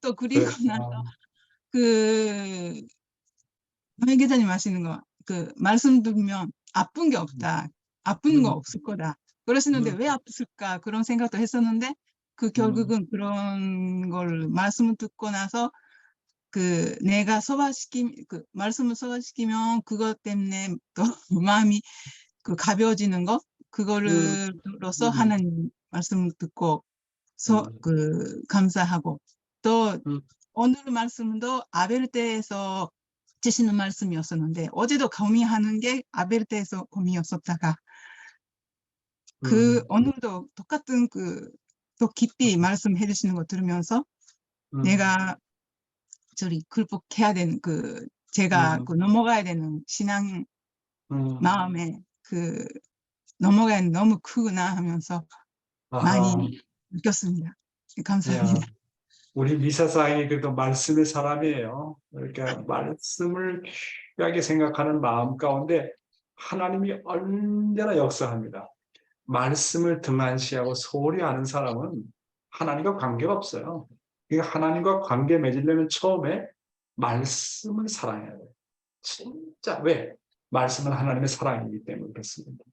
또 그리고 나서 그 회계자님 하시는 거 그 말씀 들으면 아픈 게 없다, 아픈 거 없을 거다 그러시는데 왜 아플까 그런 생각도 했었는데 그 결국은 그런 걸 말씀을 듣고 나서 그 내가 그 말씀을 소화시키면 그것 때문에 또 마음이 그 가벼워지는 거 그거를로서 하는 말씀을 듣고 그 감사하고 또 오늘 말씀도 아벨대에서 주시는 말씀이었었는데 어제도 고민하는 게 아벨대에서 고민이었었다가 그 오늘도 똑같은 그 또 깊이 말씀해 주시는 거 들으면서 내가 저리 극복해야 되는 그 제가 그 넘어가야 되는 신앙 마음에 그 넘어가야 너무 크구나 하면서 많이 느꼈습니다. 감사합니다. 야, 우리 미사상이 그래도 말씀의 사람이에요. 그러니까 말씀을 귀하게 생각하는 마음 가운데 하나님이 언제나 역사합니다. 말씀을 등한시하고 소홀히 하는 사람은 하나님과 관계가 없어요. 그러니까 하나님과 관계 맺으려면 처음에 말씀을 사랑해야 돼요. 진짜 왜? 말씀은 하나님의 사랑이기 때문에 그렇습니다.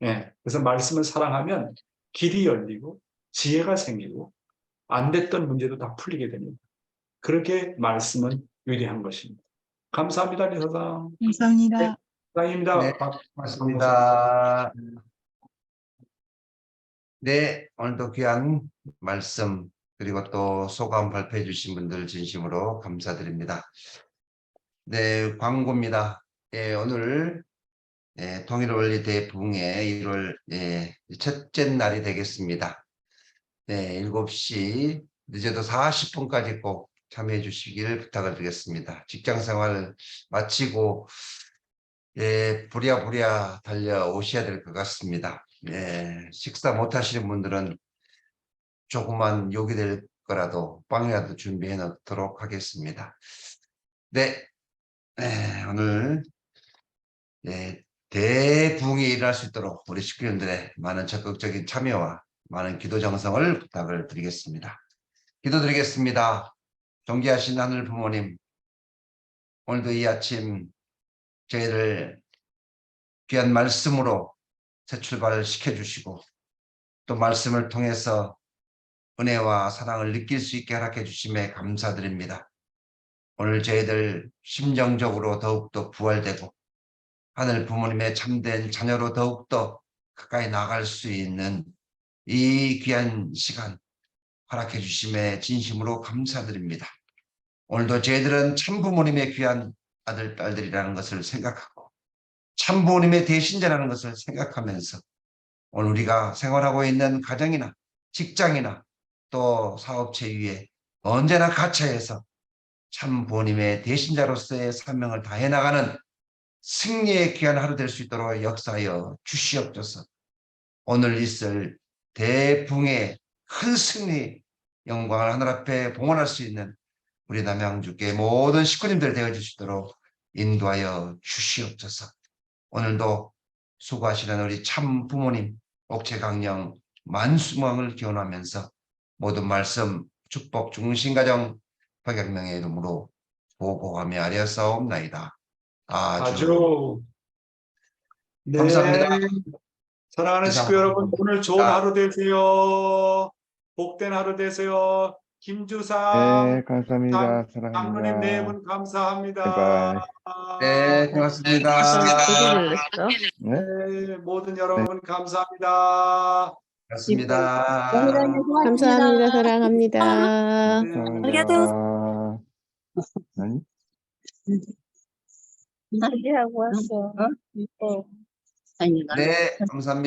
예, 그래서 말씀을 사랑하면 길이 열리고 지혜가 생기고 안 됐던 문제도 다 풀리게 됩니다. 그렇게 말씀은 위대한 것입니다. 감사합니다, 리사장. 감사합니다. 사장입니다. 네, 고맙습니다. 네, 오늘도 귀한 말씀 그리고 또 소감 발표해 주신 분들 진심으로 감사드립니다. 네, 광고입니다. 예, 오늘 통일원리 대부흥회 1월 첫째 날이 되겠습니다. 네, 7시 늦어도 40분까지 꼭 참여해 주시길 부탁을 드리겠습니다. 직장생활 마치고 부랴부랴 달려오셔야 될 것 같습니다. 식사 못 하시는 분들은 조그만 요기 될 거라도 빵이라도 준비해 놓도록 하겠습니다. 네, 오늘 대부흥이 일어날 수 있도록 우리 식구님들의 많은 적극적인 참여와 많은 기도 정성을 부탁을 드리겠습니다. 기도드리겠습니다. 존귀하신 하늘 부모님, 오늘도 이 아침 저희를 귀한 말씀으로 새 출발을 시켜주시고 또 말씀을 통해서 은혜와 사랑을 느낄 수 있게 허락해 주심에 감사드립니다. 오늘 저희들 심정적으로 더욱더 부활되고 하늘 부모님의 참된 자녀로 더욱더 가까이 나갈 수 있는 이 귀한 시간 허락해 주심에 진심으로 감사드립니다. 오늘도 저희들은 참 부모님의 귀한 아들, 딸들이라는 것을 생각하고 참 부모님의 대신자라는 것을 생각하면서 오늘 우리가 생활하고 있는 가정이나 직장이나 또 사업체 위에 언제나 갇혀서 참 부모님의 대신자로서의 사명을 다해 나가는 승리의 귀한 하루 될 수 있도록 역사하여 주시옵소서. 오늘 있을 대붕의 큰 승리 영광을 하늘 앞에 봉헌할 수 있는 우리 남양주께 모든 식구님들 되어 주시도록 인도하여 주시옵소서. 오늘도 수고하시는 우리 참 부모님 옥체강령 만수망을 기원하면서 모든 말씀 축복 중심가정 박영명의 이름으로 보고하며 아뢰었사옵나이다. 아주 네. 감사합니다. 사랑하는 식구 여러분, 오늘 좋은 하루 되세요. 복된 하루 되세요. 김주상, 네, 감사합니다. 장로님 네 사랑합니다. 분 감사합니다. 바이바이. 네, 고맙습니다. 소리를 냈어? 네? 네, 모든 여러분 감사합니다. 고맙습니다. 감사합니다. 사랑합니다. 감사합니다. 아니? 하고 왔어. 네, 감사합니다.